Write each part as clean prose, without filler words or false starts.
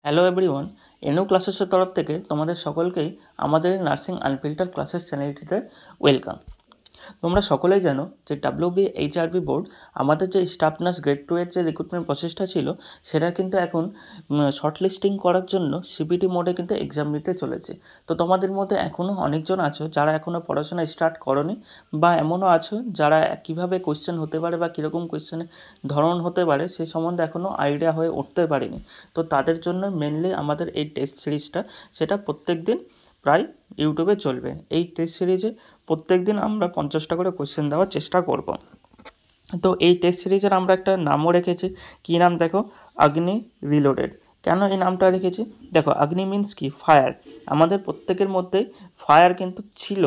Hello everyone, NO ক্লাসেসের তরফ থেকে তোমাদের সকলকেই আমাদের নার্সিং আনফিল্টার ক্লাসেস চ্যানেলটিতে ওয়েলকাম। তোমরা সকলেই জানো যে WBHRB বোর্ড আমাদের যে স্টাফ নার্স গ্রেড 2 এর যে রিক্রুটমেন্ট প্রসেসটা ছিল সেটা কিন্তু এখন শর্টলিস্টিং করার জন্য সিবিটি মোডে কিন্তু এক্সাম নিতে চলেছে। তো তোমাদের মধ্যে এখনও অনেকজন আছো যারা এখনও পড়াশোনা স্টার্ট করনি, বা এমনও আছো যারা কীভাবে কোয়েশ্চেন হতে পারে বা কীরকম কোয়েশ্চেনের ধরন হতে পারে সেই সম্বন্ধে এখনও আইডিয়া হয়ে উঠতে পারেনি। তো তাদের জন্য মেনলি আমাদের এই টেস্ট সিরিজটা সেটা প্রত্যেক দিন প্রায় ইউটিউবে চলবে। এই টেস্ট সিরিজে প্রত্যেক দিন আমরা 50টা করে কোয়েশ্চেন দেওয়ার চেষ্টা করব। তো এই টেস্ট সিরিজের আমরা একটা নামও রেখেছি। কী নাম দেখো? অগ্নি রিলোডেড। কেন এই নামটা রেখেছি? দেখো, অগ্নি মিন্স কি? ফায়ার। আমাদের প্রত্যেকের মধ্যে ফায়ার কিন্তু ছিল।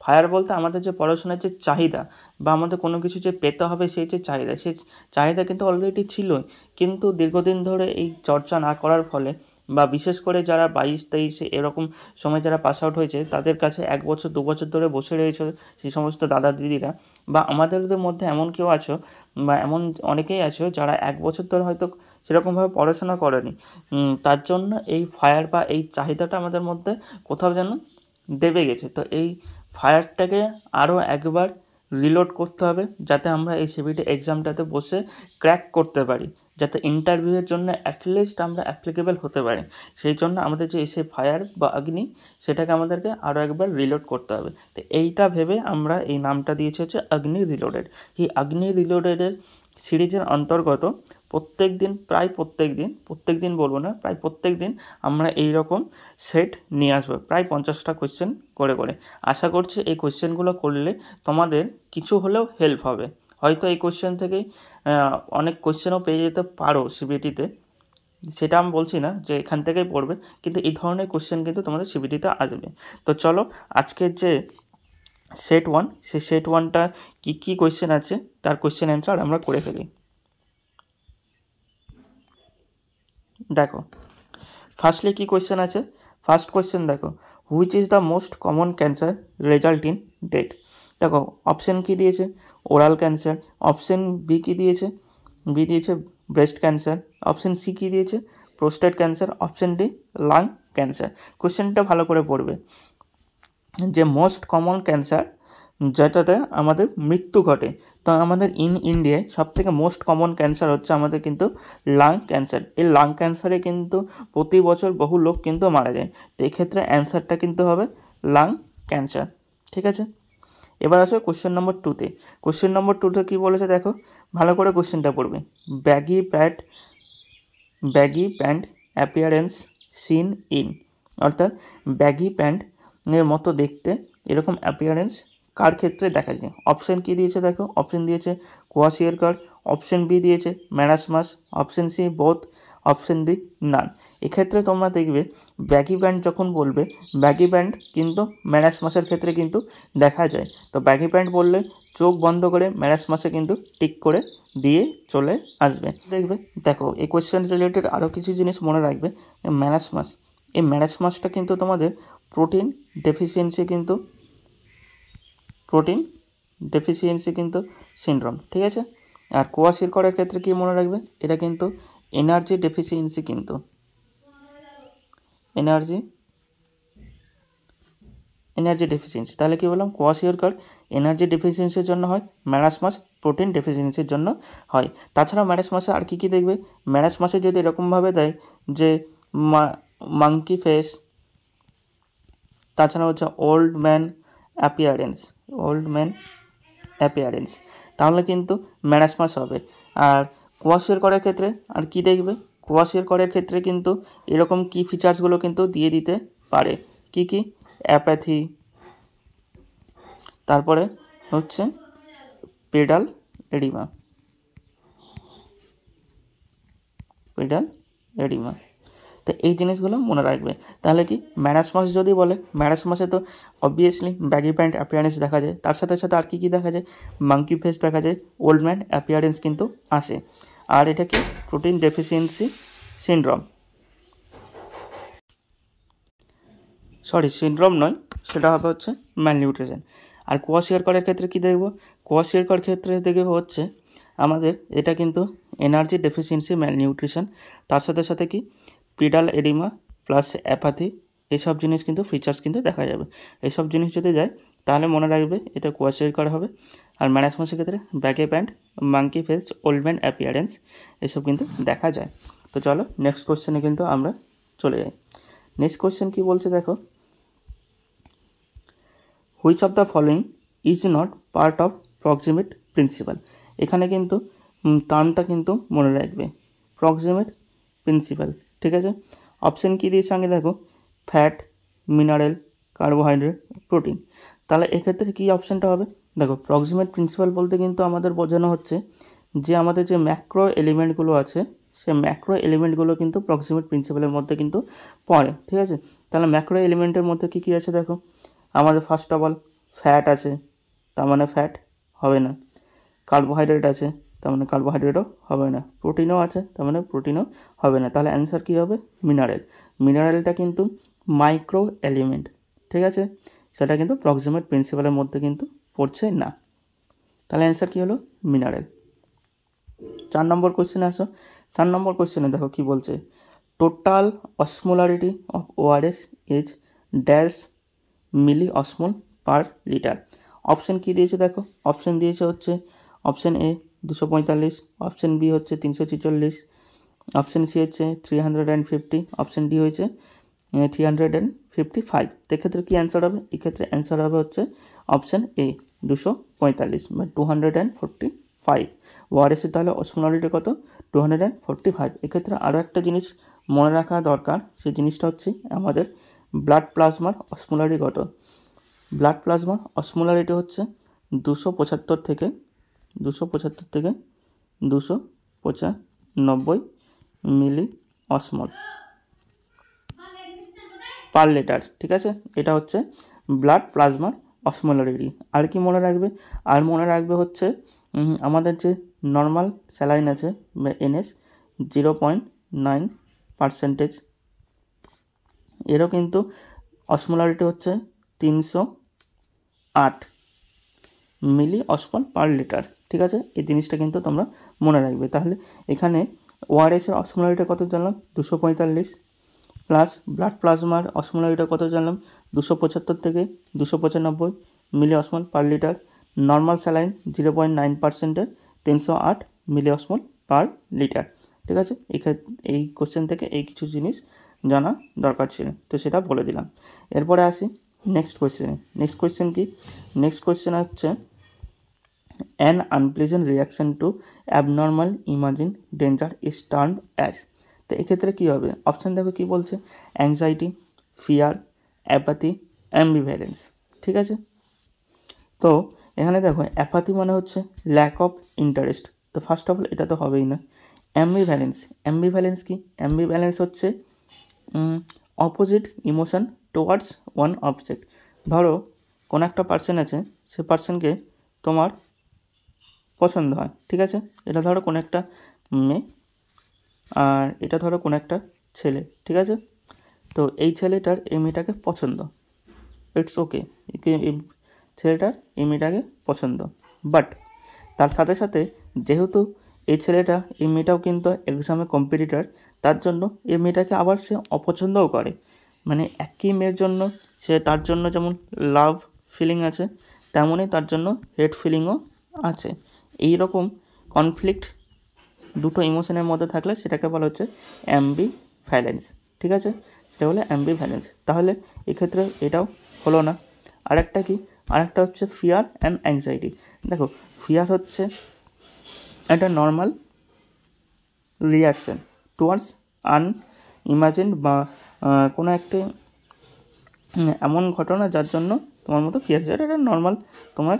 ফায়ার বলতে আমাদের যে পড়াশোনার যে চাহিদা বা আমাদের কোনো কিছু যে পেতে হবে সেই যে চাহিদা কিন্তু অলরেডি ছিলই, কিন্তু দীর্ঘদিন ধরে এই চর্চা না করার ফলে বা বিশেষ করে যারা 22-23 এরকম সময় যারা পাস আউট হয়েছে তাদের কাছে 1 বছর 2 বছর ধরে বসে রয়েছে সেই সমস্ত দাদা দিদিরা, বা আমাদের মধ্যে এমন কেউ আছো বা এমন অনেকেই আছো যারা 1 বছর ধরে হয়তো সেরকমভাবে পড়াশোনা করেনি। তার জন্য এই ফায়ার বা এই চাহিদাটা আমাদের মধ্যে কোথাও যেন দেবে গেছে। তো এই ফায়ারটাকে আরও একবার রিলোড করতে হবে যাতে আমরা এই সিবিটি এক্সামটাতে বসে ক্র্যাক করতে পারি, যাতে ইন্টারভিউয়ের জন্য অ্যাটলিস্ট আমরা অ্যাপ্লিকেবল হতে পারি। সেই জন্য আমাদের যে এসে ফায়ার বা অগ্নি সেটাকে আমাদেরকে আরও একবার রিলোড করতে হবে। তো এইটা ভেবে আমরা এই নামটা দিয়েছি হচ্ছে অগ্নি রিলোডেড। এই অগ্নি রিলোডেডের সিরিজের অন্তর্গত প্রত্যেক দিন বলবো না, প্রায় প্রত্যেক দিন আমরা এই রকম সেট নিয়ে আসবো, প্রায় 50টা কোয়েশ্চেন করে। আশা করছি এই কোয়েশ্চেনগুলো করলে তোমাদের কিছু হলেও হেল্প হবে। হয়তো এই কোয়েশ্চেন থেকেই অনেক কোয়েশ্চেনও পেয়ে যেতে পারো সিবিটিতে, সেটা আমি বলছি না যে এখান থেকেই পড়বে, কিন্তু এই ধরনের কোয়েশ্চেন কিন্তু তোমাদের সিবিটিতে আসবে। তো চলো আজকের যে সেট 1, সেই সেট 1টা কী কোয়েশ্চেন আছে তার কোয়েশ্চেন অ্যান্সার আমরা করে ফেলি। দেখো, ফার্স্টলি কী কোয়েশ্চেন আছে? ফার্স্ট কোয়েশ্চেন দেখো, which is the most common cancer result in death? দেখো অপশান কী দিয়েছে? Oral cancer. অপশান বি কী দিয়েছে? বি দিয়েছে ব্রেস্ট ক্যান্সার। অপশান সি কী দিয়েছে? Prostate cancer. Option D lung cancer. কোয়েশ্চেনটা ভালো করে পড়বে। যে মোস্ট কমন ক্যান্সার যেটাতে আমাদের মৃত্যু ঘটে, তো আমাদের ইন্ডিয়ায় সবথেকে মোস্ট কমন ক্যান্সার হচ্ছে আমাদের কিন্তু লাং ক্যান্সার। এই লাং ক্যান্সারে কিন্তু প্রতি বছর বহু লোক কিন্তু মারা যায়। তো এক্ষেত্রে অ্যান্সারটা কিন্তু হবে লাং ক্যান্সার। ঠিক আছে, এবার আসো কোশ্চেন নম্বর 2তে। কোশ্চেন নম্বর 2তে কী বলেছে দেখো, ভালো করে কোশ্চেনটা পড়বে। Baggy pant appearance seen in, অর্থাৎ ব্যাগি প্যান্টের মতো দেখতে এরকম অ্যাপিয়ারেন্স কার ক্ষেত্রে দেখা যায়? অপশান কী দিয়েছে দেখো, অপশান দিয়েছে কোয়াশিয়রকার। অপশান বি দিয়েছে marasmus. Option C both. Option D none. এক্ষেত্রে তোমরা দেখবে ব্যাগি প্যান্ট যখন বলবে, ব্যাগি প্যান্ট কিন্তু ম্যারাসমাসের ক্ষেত্রে কিন্তু দেখা যায়। তো ব্যাগি প্যান্ট বললে চোখ বন্ধ করে ম্যারাসমাসে কিন্তু টিক করে দিয়ে চলে আসবে। দেখবে, দেখো এই কোয়েশ্চেন রিলেটেড আরও কিছু জিনিস মনে রাখবে। ম্যারাসমাস, এই ম্যারাসমাসটা কিন্তু তোমাদের প্রোটিন ডেফিসিয়েন্সি কিন্তু সিনড্রোম। ঠিক আছে, আর কোয়াশিরকরের ক্ষেত্রে কী মনে রাখবে? এটা কিন্তু এনার্জি ডেফিসিয়েন্সি, কিন্তু এনার্জি ডেফিসিয়েন্সি। তাহলে কী বললাম? কোয়াশিয়রকর এনার্জি ডেফিসিয়েন্সির জন্য হয়, ম্যারাসমাস প্রোটিন ডেফিসিয়েন্সির জন্য হয়। তাছাড়া ম্যারাসমাসে আর কী দেখবে? ম্যারাসমাসে যদি এরকমভাবে দেয় যে মাঙ্কি ফেস, তাছাড়া হচ্ছে ওল্ড ম্যান অ্যাপিয়ারেন্স, তাহলে কিন্তু ম্যারাসমাস হবে। আর কোয়াশিয়রকরের ক্ষেত্রে আর কী দেখবে? কোয়াশিয়রকরের ক্ষেত্রে কিন্তু এরকম কি ফিচার্সগুলো কিন্তু দিয়ে দিতে পারে। কি অ্যাপ্যাথি, তারপরে হচ্ছে পেডাল এডিমা। তো এই জিনিসগুলো মনে রাখবে। তাহলে কি ম্যারাসমাস যদি বলে, ম্যারাসমাসে তো অবভিয়াসলি ব্যাগি প্যান্ট অ্যাপিয়ারেন্স দেখা যায়, তার সাথে সাথে আর কী দেখা যায়? মাঙ্কি ফেস দেখা যায়, ওল্ড ম্যান অ্যাপিয়ারেন্স কিন্তু আসে। আর এটা কি? প্রোটিন ডেফিসিয়েন্সি সিনড্রোম, সিনড্রোম নয়, সেটা হবে হচ্ছে ম্যালনিউট্রিশন। আর কোয়াশিয়রকরের ক্ষেত্রে কী দেখব? কোয়াশিয়রকর ক্ষেত্রে দেখবে হচ্ছে আমাদের এটা কিন্তু এনার্জি ডেফিসিয়েন্সি ম্যালনিউট্রিশন, তার সাথে সাথে কি পিডাল এডিমা প্লাস অ্যাপাথি, এইসব জিনিস কিন্তু ফিচার্স কিন্তু দেখা যাবে। এইসব জিনিস যদি যায় তাহলে মনে রাখবে এটা কোয়াশিয়ার করা হবে। আর ম্যারাসমসের ক্ষেত্রে ব্যাগে pant, monkey face, old man appearance এসব কিন্তু দেখা যায়। তো চলো নেক্সট কোশ্চেনে কিন্তু আমরা চলে যাই। নেক্সট কোশ্চেন কী বলছে দেখো, which of the following is not part of proximate principal. এখানে কিন্তু টার্মটা কিন্তু মনে রাখবে, প্রক্সিমেট প্রিন্সিপাল, ঠিক আছে। অপশান কী দিয়েছে আগে দেখো, ফ্যাট, মিনারেল, কার্বোহাইড্রেট, প্রোটিন। তাহলে এক্ষেত্রে কী অপশানটা হবে, দেখো প্রক্সিমেট প্রিন্সিপাল বলতে কিন্তু আমাদের বোঝানো হচ্ছে যে আমাদের যে ম্যাক্রো এলিমেন্টগুলো আছে সে ম্যাক্রো এলিমেন্টগুলো কিন্তু প্রক্সিমেট প্রিন্সিপালের মধ্যে কিন্তু পড়ে, ঠিক আছে। তাহলে ম্যাক্রো এলিমেন্টের মধ্যে কী কী আছে দেখো, আমাদের ফার্স্ট অফ অল ফ্যাট আছে, তার মানে ফ্যাট হবে না। কার্বোহাইড্রেট আছে, তার মানে কার্বোহাইড্রেটও হবে না। প্রোটিনও আছে, তার মানে প্রোটিনও হবে না। তাহলে অ্যান্সার কী হবে, মিনারেল। মিনারেলটা কিন্তু মাইক্রো এলিমেন্ট, ঠিক আছে, সেটা কিন্তু প্রক্সিমেট প্রিন্সিপালের মধ্যে কিন্তু পড়ছে না। তাহলে অ্যান্সার কী হলো, মিনারেল। 4 নম্বর কোশ্চেনে আসো। 4 নম্বর কোশ্চেনে দেখো কী বলছে, total osmolarity of ORS is dash milli osmol per litre. Option কী দিয়েছে দেখো, অপশান দিয়েছে হচ্ছে অপশান এ 245, অপশান বি হচ্ছে 346, অপশান সি হচ্ছে 350, অপশান ডি হয়েছে 355। এক্ষেত্রে কী অ্যান্সার হবে, এক্ষেত্রে অ্যান্সার হবে হচ্ছে অপশান এ 245 বা 245। ওআরএসের তাহলে অসমোলারিটি কত, 245। এক্ষেত্রে আরও একটা জিনিস মনে রাখা দরকার, সেই জিনিসটা হচ্ছে আমাদের ব্লাড প্লাজমার অসমোলারিটি কত। ব্লাড প্লাজমার অসমোলারিটি হচ্ছে 275 থেকে 295 মিলি অসমল পার লিটার, ঠিক আছে। এটা হচ্ছে ব্লাড প্লাজমার অসমোলারিটি। আর কি মনে রাখবে, আর মনে রাখবে হচ্ছে আমাদের যে নর্মাল স্যালাইন আছে এনএস 0.9%, এরও কিন্তু অসমোলারিটি হচ্ছে 308 মিলি অসমল পার লিটার, ঠিক আছে। এই জিনিসটা কিন্তু তোমরা মনে রাখবে। তাহলে এখানে ওআরএসের অসমোলারিটি কত জানলাম, 245, প্লাস ব্লাড প্লাজমার অসমোলারিটি কত জানলাম, 275 থেকে 295 মিলি অসমল পার লিটার। নর্মাল স্যালাইন 0.9%, 308 মিলি অসমল পার লিটার, ঠিক আছে। এই কোশ্চেন থেকে এই কিছু জিনিস জানা দরকার ছিল, তো সেটা বলে দিলাম। এরপরে আসি নেক্সট কোয়েশ্চেনে। নেক্সট কোয়েশ্চেন কি, নেক্সট কোয়েশ্চেন হচ্ছে an unpleasant reaction to abnormal imaging danger is termed as। তো এক্ষেত্রে কী হবে, অপশান দেখো কী বলছে, অ্যাংজাইটি, ফিয়ার, অ্যাপাথি, অ্যাম্বিভ্যালেন্স, ঠিক আছে। তো এখানে দেখো অ্যাপাথি মানে হচ্ছে ল্যাক অফ ইন্টারেস্ট, তো ফার্স্ট অফ অল এটা তো হবেই না। অ্যাম্বিভ্যালেন্স, অ্যাম্বিভ্যালেন্স কি, অ্যাম্বিভ্যালেন্স হচ্ছে opposite emotion towards one object. ধরো কোনো একটা পার্সন আছে, সে পার্সনকে তোমার পছন্দ হয়, ঠিক আছে। এটা ধরো কোনো একটা মেয়ে আর এটা ধরো কোনো একটা ছেলে, ঠিক আছে। তো এই ছেলেটার এই মেয়েটাকে পছন্দ, ইটস ওকে, এই ছেলেটার এই মেয়েটাকে পছন্দ, বাট তার সাথে সাথে যেহেতু এই ছেলেটা এই মেয়েটাও কিন্তু এক্সামে কম্পিটিটর, তার জন্য এই মেয়েটাকে আবার সে অপছন্দও করে। মানে একই মেয়ের জন্য সে, তার জন্য যেমন লাভ ফিলিং আছে তেমনই তার জন্য হেট ফিলিংও আছে। এই রকম কনফ্লিক্ট দুটো ইমোশনের মধ্যে থাকলে সেটাকে বলা হচ্ছে অ্যাম্বিভ্যালেন্স, ঠিক আছে, সেটা হলো অ্যাম্বিভ্যালেন্স। তাহলে এক্ষেত্রে এটাও হলো না। আরেকটা কি, আরেকটা হচ্ছে ফিয়ার অ্যান্ড অ্যাংজাইটি। দেখো ফিয়ার হচ্ছে একটা নর্মাল রিয়াকশান টুয়ার্ডস আনইমাজিনড বা কোনো একটি এমন ঘটনা যার জন্য তোমার মতো ফিয়ার, এটা একটা নর্মাল তোমার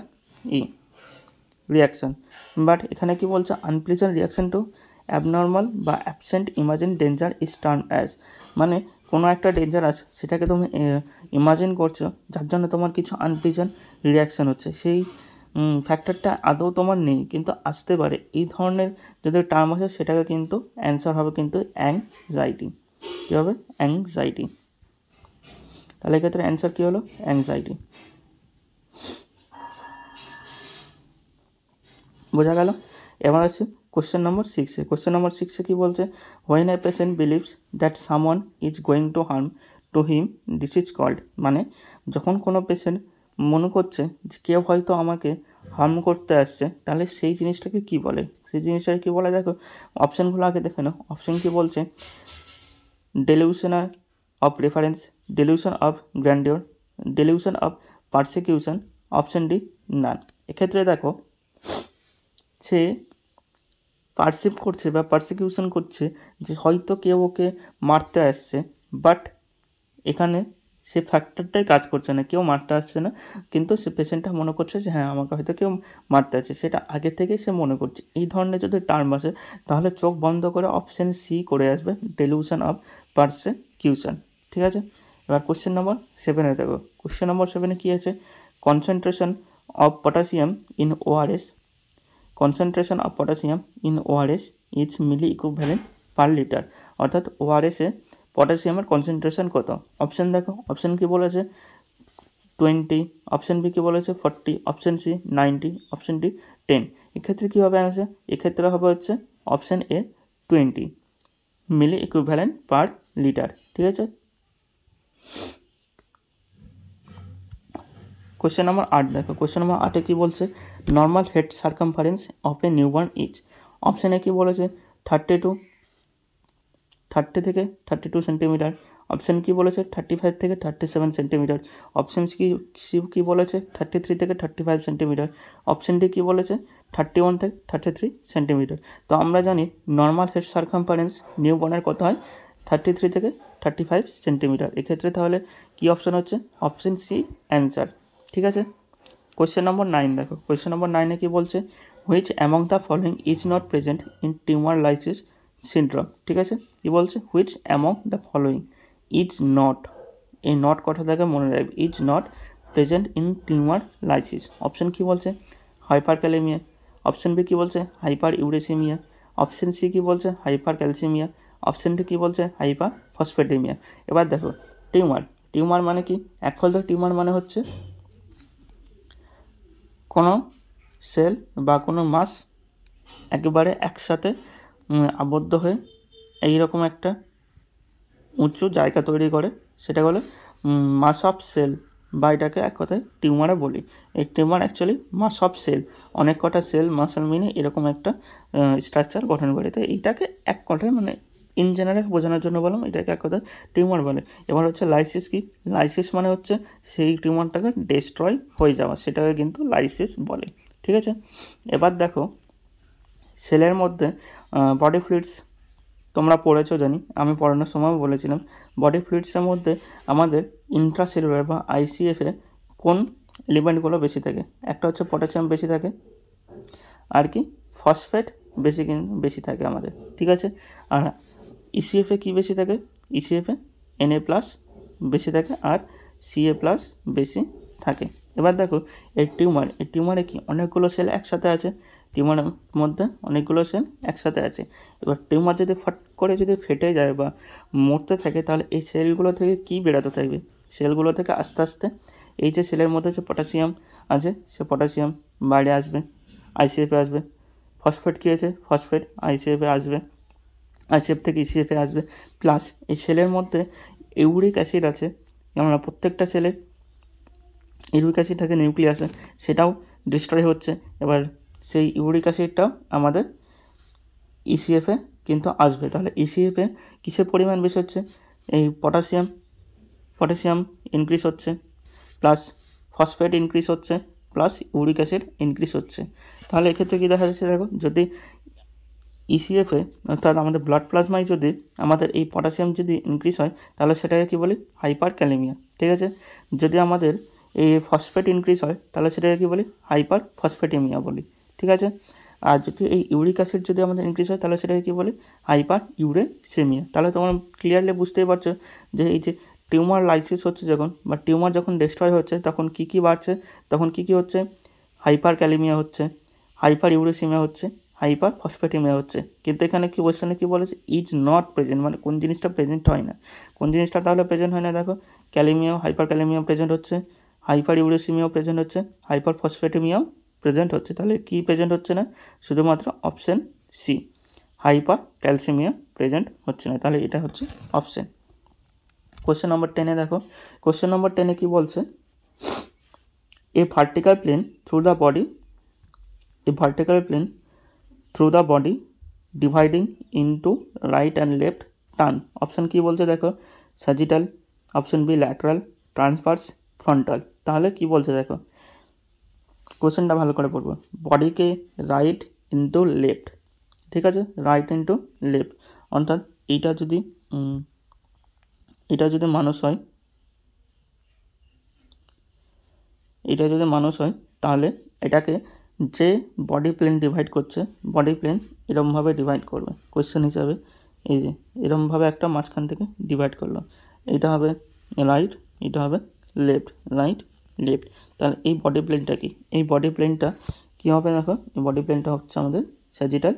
রিয়াকশান। বাট এখানে কি বলছে, আনপ্লেজেন্ট রিয়াকশান টু অ্যাবনর্মাল বা absent imagine danger is termed as. মানে কোনো একটা ডেঞ্জার আছে সেটাকে তুমি ইমাজিন করছো, যার জন্য তোমার কিছু আনপ্লেজেন্ট রিয়াকশান হচ্ছে, সেই ফ্যাক্টরটা আদৌ তোমার নেই কিন্তু আসতে পারে, এই ধরনের যদি টার্ম আসে সেটাকে কিন্তু অ্যান্সার হবে কিন্তু অ্যাংজাইটি। কী হবে, অ্যাংজাইটি। তাহলে এক্ষেত্রে অ্যান্সার কী হলো, অ্যাংজাইটি। বোঝা গেল। এবার আছে কোশ্চেন নম্বর 6-এ। কোশ্চেন নম্বর 6-এ কী বলছে, when a patient believes that someone is going to harm to him this is called, মানে যখন কোনো পেশেন্ট মনে করছে যে কেউ হয়তো আমাকে হার্ম করতে আসছে, তাহলে সেই জিনিসটাকে কী বলে, সেই জিনিসটাকে কী বলে দেখো, অপশানগুলো আগে দেখে নাও। অপশান কী বলছে, delusion of reference, delusion of grandeur, delusion of persecution, option D none. এক্ষেত্রে দেখো সে পারসিভ করছে বা পারসিকিউশন করছে যে হয়তো কেউ ওকে মারতে আসছে, বাট এখানে সে ফ্যাক্টরটাই কাজ করছে না, কেউ মারতে আসছে না, কিন্তু সে পেশেন্টটা মনে করছে যে হ্যাঁ আমাকে হয়তো কেউ মারতে আসছে, সেটা আগে থেকেই সে মনে করছে। এই ধরনের যদি টার্ম আসে তাহলে চোখ বন্ধ করে অপশান সি করে আসবে, ডেলিউশন অফ পারসিকিউশন। ঠিক আছে, এবার কোশ্চেন নম্বর 7-এ দেখো। কোশ্চেন নম্বর 7-এ কী আছে, concentration of potassium in ORS, concentration of potassium in ORS is milliequivalent per litre, অর্থাৎ ওআরএসে পটাশিয়ামের কনসেন্ট্রেশন কত। অপশান দেখো, অপশান কী বলেছে 20, অপশান বি কী বলেছে 40, অপশান সি 90, অপশান ডি 10। এক্ষেত্রে কী হবে অ্যান্সার, এক্ষেত্রে হবে হচ্ছে option A 20 milliequivalent per litre. ঠিক আছে, কোশ্চেন নম্বর 8 দেখো। কোশ্চেন নম্বর 8-এ কী বলছে, normal head circumference of A newborn is, অপশানে কী বলেছে 30 থেকে 32 সেন্টিমিটার, অপশান কী বলেছে 35 থেকে 37 সেন্টিমিটার, অপশান সি কী বলেছে 33 থেকে 35 সেন্টিমিটার, অপশান ডি কী বলেছে 31 থেকে 33 সেন্টিমিটার। তো আমরা জানি নর্মাল হেড সার্কামফারেন্স নিউবর্নের কত হয়, 33 থেকে 35 সেন্টিমিটার। এক্ষেত্রে তাহলে কী অপশান হচ্ছে, অপশান সি অ্যান্সার। ঠিক আছে, কোয়েশ্চেন নম্বর 9 দেখো। কোয়েশ্চেন নম্বর 9-এ কী বলছে, which among the following is not present in tumour lysis syndrome. ঠিক আছে, কী বলছে, which among the following is not, এই নট কথাটাকে মনে রাখবে, is not present in tumour lysis. Option কী বলছে, হাইপার ক্যালেমিয়া, অপশান বি কী বলছে হাইপার ইউরেসিমিয়া, অপশান সি কী বলছে হাইপার ক্যালসিমিয়া, অপশান ডি কী বলছে হাইপার ফসফেটেমিয়া। এবার দেখো টিউমার, টিউমার মানে কি, এক কথা টিউমার মানে হচ্ছে কোনো সেল বা কোনো মাস একেবারে একসাথে আবদ্ধ হয়ে এইরকম একটা উঁচু জায়গা তৈরি করে, সেটা হলো মাস অফ সেল, বা এটাকে এক কথায় টিউমারে বলি। এই tumour actually mass of cell, অনেক কটা সেল মাসাল মিলে এরকম একটা স্ট্রাকচার গঠন করে। তো এইটাকে এক কথায় মানে ইন জেনারেল বোঝানোর জন্য বললাম, এটাকে এক কথায় টিউমার বলে। এবার হচ্ছে লাইসিস কি, লাইসিস মানে হচ্ছে সেই টিউমারটাকে ডিস্ট্রয় হয়ে যাওয়া, সেটাকে কিন্তু লাইসিস বলে। ঠিক আছে, এবার দেখো সেলের মধ্যে বডি ফ্লুইডস তোমরা পড়েছো জানি, আমি পড়ানোর সময়ও বলেছিলাম, বডি ফ্লুইডসের মধ্যে আমাদের ইন্ট্রাসেলুলার বা আইসিএফে কোন এলিমেন্টগুলো বেশি থাকে, একটা হচ্ছে পটাশিয়াম বেশি থাকে, আর কি ফসফেট বেশি থাকে আমাদের। ঠিক আছে, আর ইসিএফে কী বেশি থাকে, ইসিএফে Na+ বেশি থাকে আর Ca+ বেশি থাকে। এবার দেখো এই টিউমারে কি অনেকগুলো সেল একসাথে আছে, টিউমারের মধ্যে অনেকগুলো সেল একসাথে আছে। এবার টিউমার যদি ফট করে যদি ফেটে যায় বা মরতে থাকে, তাহলে এই সেলগুলো থেকে কী বেরোতে থাকবে, সেলগুলো থেকে আস্তে আস্তে এই যে সেলের মধ্যে যে পটাশিয়াম আছে, সে পটাশিয়াম বাইরে আসবে, আইসিএফে আসবে, ফসফেট কী আছে, ফসফেট আইসিএফে আসবে, আইসিএফ থেকে ইসিএফে আসবে, প্লাস এই সেলের মধ্যে ইউরিক অ্যাসিড আছে, আমরা প্রত্যেকটা সেলে ইউরিক অ্যাসিড থাকে নিউক্লিয়াসে, সেটাও ডিস্ট্রয় হচ্ছে। এবার সেই ইউরিক অ্যাসিডটাও আমাদের ইসিএফে কিন্তু আসবে। তাহলে ইসিএফে কিসের পরিমাণ বেশি হচ্ছে, এই পটাশিয়াম ইনক্রিজ হচ্ছে, প্লাস ফসফেট ইনক্রিজ হচ্ছে, প্লাস ইউরিক অ্যাসিড ইনক্রিজ হচ্ছে। তাহলে এক্ষেত্রে কী দেখা যাচ্ছে, দেখো যদি ইসিএফে অর্থাৎ আমাদের ব্লাড প্লাজমায় যদি আমাদের এই পটাশিয়াম যদি ইনক্রিজ হয়, তাহলে সেটাকে কী বলি হাইপার ক্যালেমিয়া। ঠিক আছে, যদি আমাদের এই ফসফেট ইনক্রিজ হয়, তাহলে সেটাকে কী বলি হাইপার ফসফেটেমিয়া বলি। ঠিক আছে, আর যদি এই ইউরিক অ্যাসিড যদি আমাদের ইনক্রিজ হয়, তাহলে সেটাকে কী বলি হাইপার ইউরেসেমিয়া। তাহলে তোমরা ক্লিয়ারলি বুঝতেই পারছো যে এই যে টিউমার লাইসিস হচ্ছে যখন, বা টিউমার যখন ডিস্ট্রয় হচ্ছে, তখন কী কী বাড়ছে, তখন কী কী হচ্ছে, হাইপার ক্যালেমিয়া হচ্ছে, হাইপার ইউরেসেমিয়া হচ্ছে, হাইপার ফসফেটেমিয়া হচ্ছে। কিন্তু এখানে কি কোয়েশ্চেনে কী বলেছে, ইজ নট প্রেজেন্ট, মানে কোন জিনিসটা প্রেজেন্ট হয় না, কোন জিনিসটা তাহলে প্রেজেন্ট হয় না, দেখো ক্যালেমিয়াও হাইপার ক্যালেমিয়াও প্রেজেন্ট হচ্ছে, হাইপার ইউরেসেমিয়াও প্রেজেন্ট হচ্ছে, হাইপার ফসফেটেমিয়াও প্রেজেন্ট হচ্ছে, তাহলে কি প্রেজেন্ট হচ্ছে না? শুধুমাত্র option C, hypercalcaemia present হচ্ছে না, তাহলে এটা হচ্ছে অপশন। কোশ্চেন নম্বর 10-এ দেখো, কোশ্চেন নম্বর 10-এ কী বলছে? A vertical plane through the body, a vertical plane through the body dividing into right and left turn. Option কী বলছে দেখো? Sagittal, option B lateral, transverse, frontal. তাহলে কি বলছে দেখো, কোশ্চেনটা ভালো করে পড়বো। বডিকে রাইট ইন্টু লেফট, ঠিক আছে, রাইট ইন্টু লেফট, অর্থাৎ এটা যদি মানুষ হয়, তাহলে এটাকে যে বডি প্লেন ডিভাইড করছে, বডি প্লেন এরমভাবে ডিভাইড করবে কোয়েশ্চেন হিসাবে। এই যে এরমভাবে একটা মাঝখান থেকে ডিভাইড করলো, এটা হবে রাইট, এটা হবে লেফট, রাইট লেফট। তাহলে এই বডি প্লেনটা কি? এই বডি প্লেনটা কী হবে দেখো? এই বডি প্লেনটা হচ্ছে আমাদের স্যাজিটাল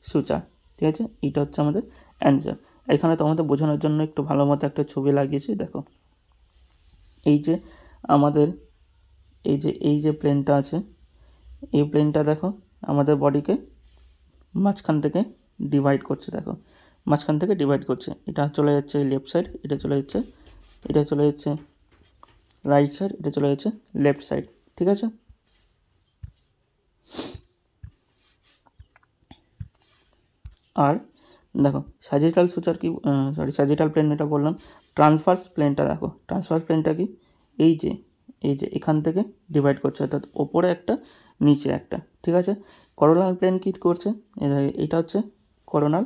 সুচার, ঠিক আছে, এটা হচ্ছে আমাদের অ্যান্সার। এখানে তোমাদের বোঝানোর জন্য একটু ভালো মতো একটা ছবি লাগিয়েছি দেখো। এই যে আমাদের এই যে প্লেনটা আছে, এই প্লেনটা দেখো আমাদের বডিকে মাঝখান থেকে ডিভাইড করছে, দেখো মাঝখান থেকে ডিভাইড করছে। এটা চলে যাচ্ছে লেফট সাইড, এটা চলে যাচ্ছে রাইট সাইড, এটা চলে যাচ্ছে লেফট সাইড, ঠিক আছে। আর দেখো স্যাজিটাল সুচার কি, স্যাজিটাল প্লেন এটা বললাম। ট্রান্সভার্স প্লেনটা দেখো, ট্রান্সভার্স প্লেনটা কি? এই যে এখান থেকে ডিভাইড করছে, অর্থাৎ ওপরে একটা নিচে একটা, ঠিক আছে। করোনাল প্লেন কী করছে? এটা হচ্ছে করোনাল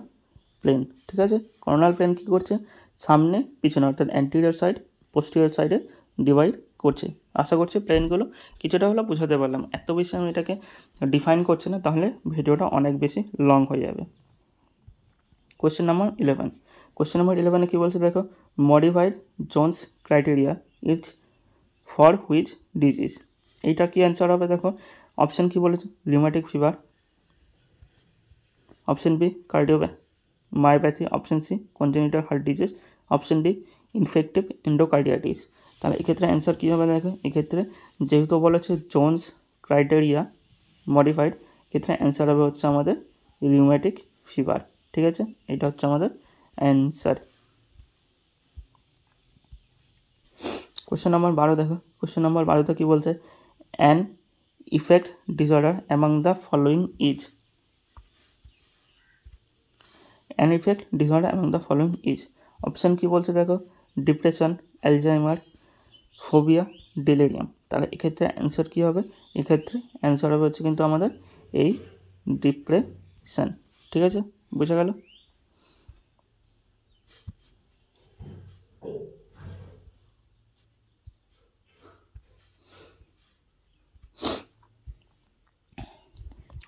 প্লেন, ঠিক আছে। করোনাল প্লেন কী করছে? সামনে পিছনে, অর্থাৎ অ্যান্টিরিয়র সাইড পোস্টিরিয়র সাইডে ডিভাইড করছে। আশা করছি প্লেনগুলো কিছুটা হলেও বোঝাতে পারলাম। এত বেশি আমি এটাকে ডিফাইন করছি না, তাহলে ভিডিওটা অনেক বেশি লং হয়ে যাবে। কোয়েশ্চেন নাম্বার 11, কোয়েশ্চেন নাম্বার 11-এ কী বলছে দেখো? Modified Jones criteria is for which disease. এইটা কি অ্যান্সার হবে দেখো? অপশান কী বলেছে? Rheumatic fever, option B cardiomyopathy, option C congenital heart disease, option D infective endocarditis. তাহলে এক্ষেত্রে অ্যান্সার কী হবে দেখো? এক্ষেত্রে যেহেতু বলেছে জোন্স ক্রাইটেরিয়া মডিফাইড, এক্ষেত্রে অ্যান্সার হবে হচ্ছে আমাদের রিউম্যাটিক ফিভার, ঠিক আছে, এটা হচ্ছে আমাদের অ্যান্সার। কোশ্চেন নাম্বার 12 দেখো, কোশ্চেন নাম্বার 12-তে কী বলছে? An effect disorder among the following is, an effect disorder among the following is. Option কী বলছে দেখো? Depression, Alzheimer, phobia, delirium. তাহলে এক্ষেত্রে অ্যান্সার কী হবে? এক্ষেত্রে অ্যান্সার হবে হচ্ছে কিন্তু আমাদের এই ডিপ্রেশন, ঠিক আছে, বুঝে গেল?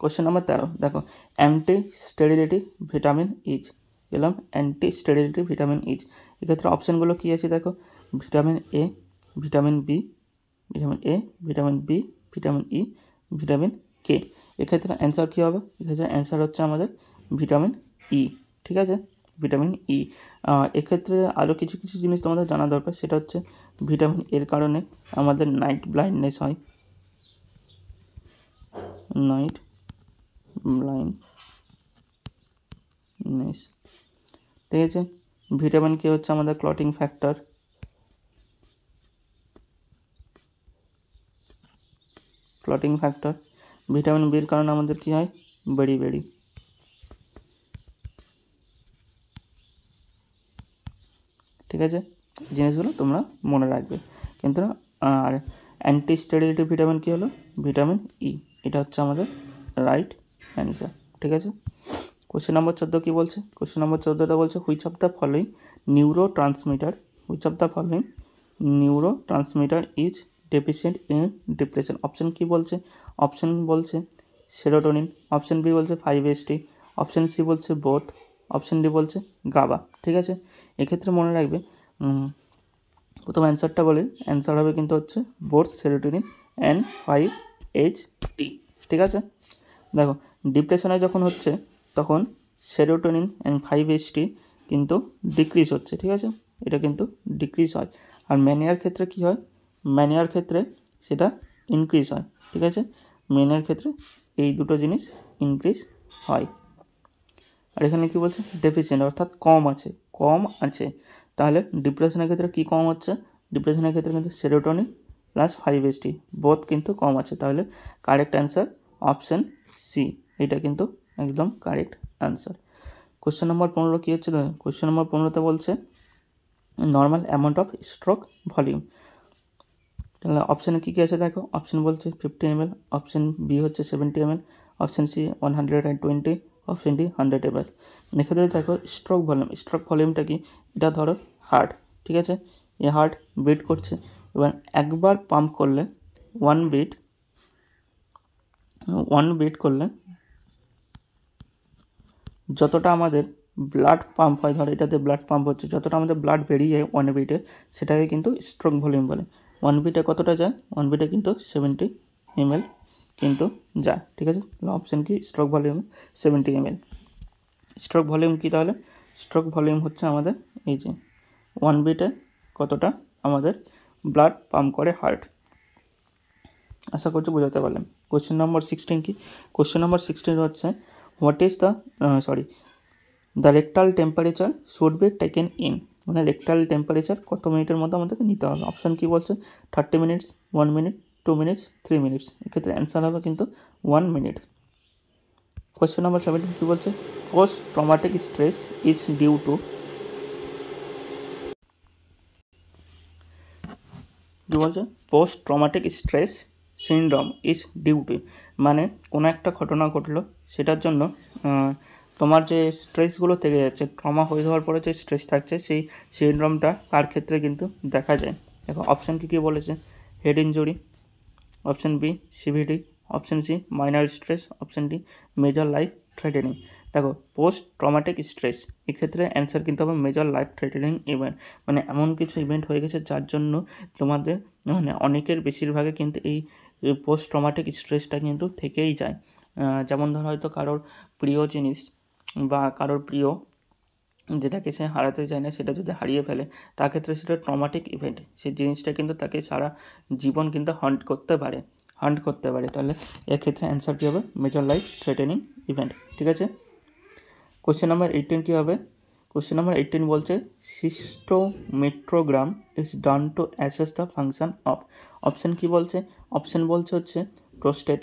কোশ্চেন নাম্বার 13 দেখো, অ্যান্টি স্টেরিলিটি ভিটামিন ইজ, পেলাম অ্যান্টি স্টেরিলিটি ভিটামিন ইজ। এক্ষেত্রে অপশানগুলো কী আছে দেখো? Vitamin A, vitamin B, vitamin A, vitamin B, vitamin E, vitamin K. এক্ষেত্রে অ্যান্সার কী হবে? এক্ষেত্রে অ্যান্সার হচ্ছে আমাদের ভিটামিন ই, ঠিক আছে, ভিটামিন ই। এক্ষেত্রে আরও কিছু জিনিস তোমাদের জানা দরকার, সেটা হচ্ছে ভিটামিন এর কারণে আমাদের নাইট ব্লাইন্ডনেস হয়, নাইট ব্লাইন্ডনেস, ঠিক আছে। ভিটামিন কে হচ্ছে আমাদের ক্লটিং ফ্যাক্টর, ভিটামিন বির কারণে আমাদের কী হয়? বেরি, ঠিক আছে, জিনিসগুলো তোমরা মনে রাখবে কিন্তু। আর অ্যান্টি স্টেরিলিটি ভিটামিন কী হলো? ভিটামিন ই, এটা হচ্ছে আমাদের রাইট অ্যান্সার, ঠিক আছে। কোশ্চেন নম্বর 14 কী বলছে? কোশ্চেন নম্বর 14টা বলছে which of the following neurotransmitter is deficient in depression. Option কী বলছে? অপশান বলছে সেরোটোনিন, অপশান বি বলছে 5-HT, অপশান সি বলছে বোথ, অপশান ডি বলছে গাবা, ঠিক আছে। এক্ষেত্রে মনে রাখবে প্রথম অ্যান্সারটা বলে, অ্যান্সার হবে কিন্তু হচ্ছে বোথ সেরোটোনিন অ্যান্ড 5-HT, ঠিক আছে। দেখো ডিপ্রেশনে যখন হচ্ছে তখন সেরোটোনিন অ্যান্ড 5-HT কিন্তু ডিক্রিজ হচ্ছে, ঠিক আছে, এটা কিন্তু ডিক্রিজ হয়। আর ম্যানিয়ার ক্ষেত্রে কী হয়? ম্যানিয়ার ক্ষেত্রে সেটা ইনক্রিজ হয়, ঠিক আছে। মেনের ক্ষেত্রে এই দুটো জিনিস ইনক্রিজ হয়। আর এখানে কী বলছে, ডেফিসিয়েন্ট অর্থাৎ কম আছে, তাহলে ডিপ্রেশনের ক্ষেত্রে কী কম হচ্ছে, ডিপ্রেশনের ক্ষেত্রে কিন্তু সেরোটোনিন প্লাস 5-HT বোথ কিন্তু কম আছে, তাহলে কারেক্ট অ্যান্সার অপশান সি, এটা কিন্তু একদম কারেক্ট অ্যান্সার। কোশ্চেন নম্বর 15 কী হচ্ছে, কোশ্চেন নম্বর 15তে বলছে normal amount of stroke volume. তাহলে অপশানে কী কী আছে দেখো, অপশান বলছে 50 ml, অপশান বি হচ্ছে 70 ml, option C 120, option D 100 ml। এক্ষেত্রে দেখো স্ট্রোক ভলিউমটা কি, এটা ধরো হার্ট, ঠিক আছে, এই হার্ট বিট করছে, এবার একবার পাম্প করলে ওয়ান বিট করলে যতটা আমাদের ব্লাড পাম্প হয়, ধরো এটাতে ব্লাড পাম্প হচ্ছে, যতটা আমাদের ব্লাড বেরিয়ে যায় ওয়ান বিটে, সেটাকে কিন্তু স্ট্রোক ভলিউম বলে। ওয়ান বিটে কতটা যায়, ওয়ান বিটে কিন্তু 70 ml কিন্তু যায়, ঠিক আছে। অপশান কি, stroke volume 70 ml। Stroke volume কি, তাহলে স্ট্রোক ভলিউম হচ্ছে আমাদের এই যে ওয়ান বিটে কতটা আমাদের ব্লাড পাম্প করে হার্ট। আশা করছি বোঝাতে পারলাম। কোশ্চেন নম্বর 16 কি, কোশ্চেন নম্বর 16 হচ্ছে what is the rectal temperature should be taken in, মানে রেকটাল টেম্পারেচার কত মিনিটের মধ্যে আমাদেরকে নিতে হবে। অপশান কি বলছে, 30 মিনিটস, 1 মিনিট, 2 মিনিটস, 3 মিনিটস। এক্ষেত্রে অ্যান্সার হবে কিন্তু 1 মিনিট। কোশ্চেন নম্বর 17 কী বলছে, post traumatic stress is due to, কী বলছে, post traumatic stress syndrome is due to, মানে কোনো একটা ঘটনা ঘটলো, সেটার জন্য তোমার যে স্ট্রেসগুলো থেকে যাচ্ছে, ট্রমা হয়ে যাওয়ার পরে যে স্ট্রেস থাকছে, সেই সিনড্রোমটা কার ক্ষেত্রে কিন্তু দেখা যায়। দেখো অপশান কী বলেছে, head injury, option B CVT, option C minor stress, option D major life threatening. দেখো পোস্ট ট্রমাটিক স্ট্রেস, এক্ষেত্রে অ্যান্সার কিন্তু হবে মেজর লাইফ থ্রেটেনিং ইভেন্ট, মানে এমন কিছু ইভেন্ট হয়ে গেছে যার জন্য তোমাদের মানে অনেকের বেশিরভাগে কিন্তু এই পোস্ট ট্রমাটিক স্ট্রেসটা কিন্তু থেকেই যায়। যেমন ধর হয়তো কারোর প্রিয় জিনিস বা কারোর প্রিয় যেটাকে সে হারাতে চায় না, সেটা যদি হারিয়ে ফেলে, তার ক্ষেত্রে সেটা ট্রমাটিক ইভেন্ট, সেই জিনিসটা কিন্তু তাকে সারা জীবন কিন্তু হান্ট করতে পারে। তাহলে এক্ষেত্রে অ্যান্সার কী হবে, মেজর লাইফ থ্রেটেনিং ইভেন্ট, ঠিক আছে। কোশ্চেন নাম্বার 18 কী হবে, কোশ্চেন নাম্বার 18 বলছে cystometrogram is done to assess the function of. Option কী বলছে, অপশান বলছে হচ্ছে prostate,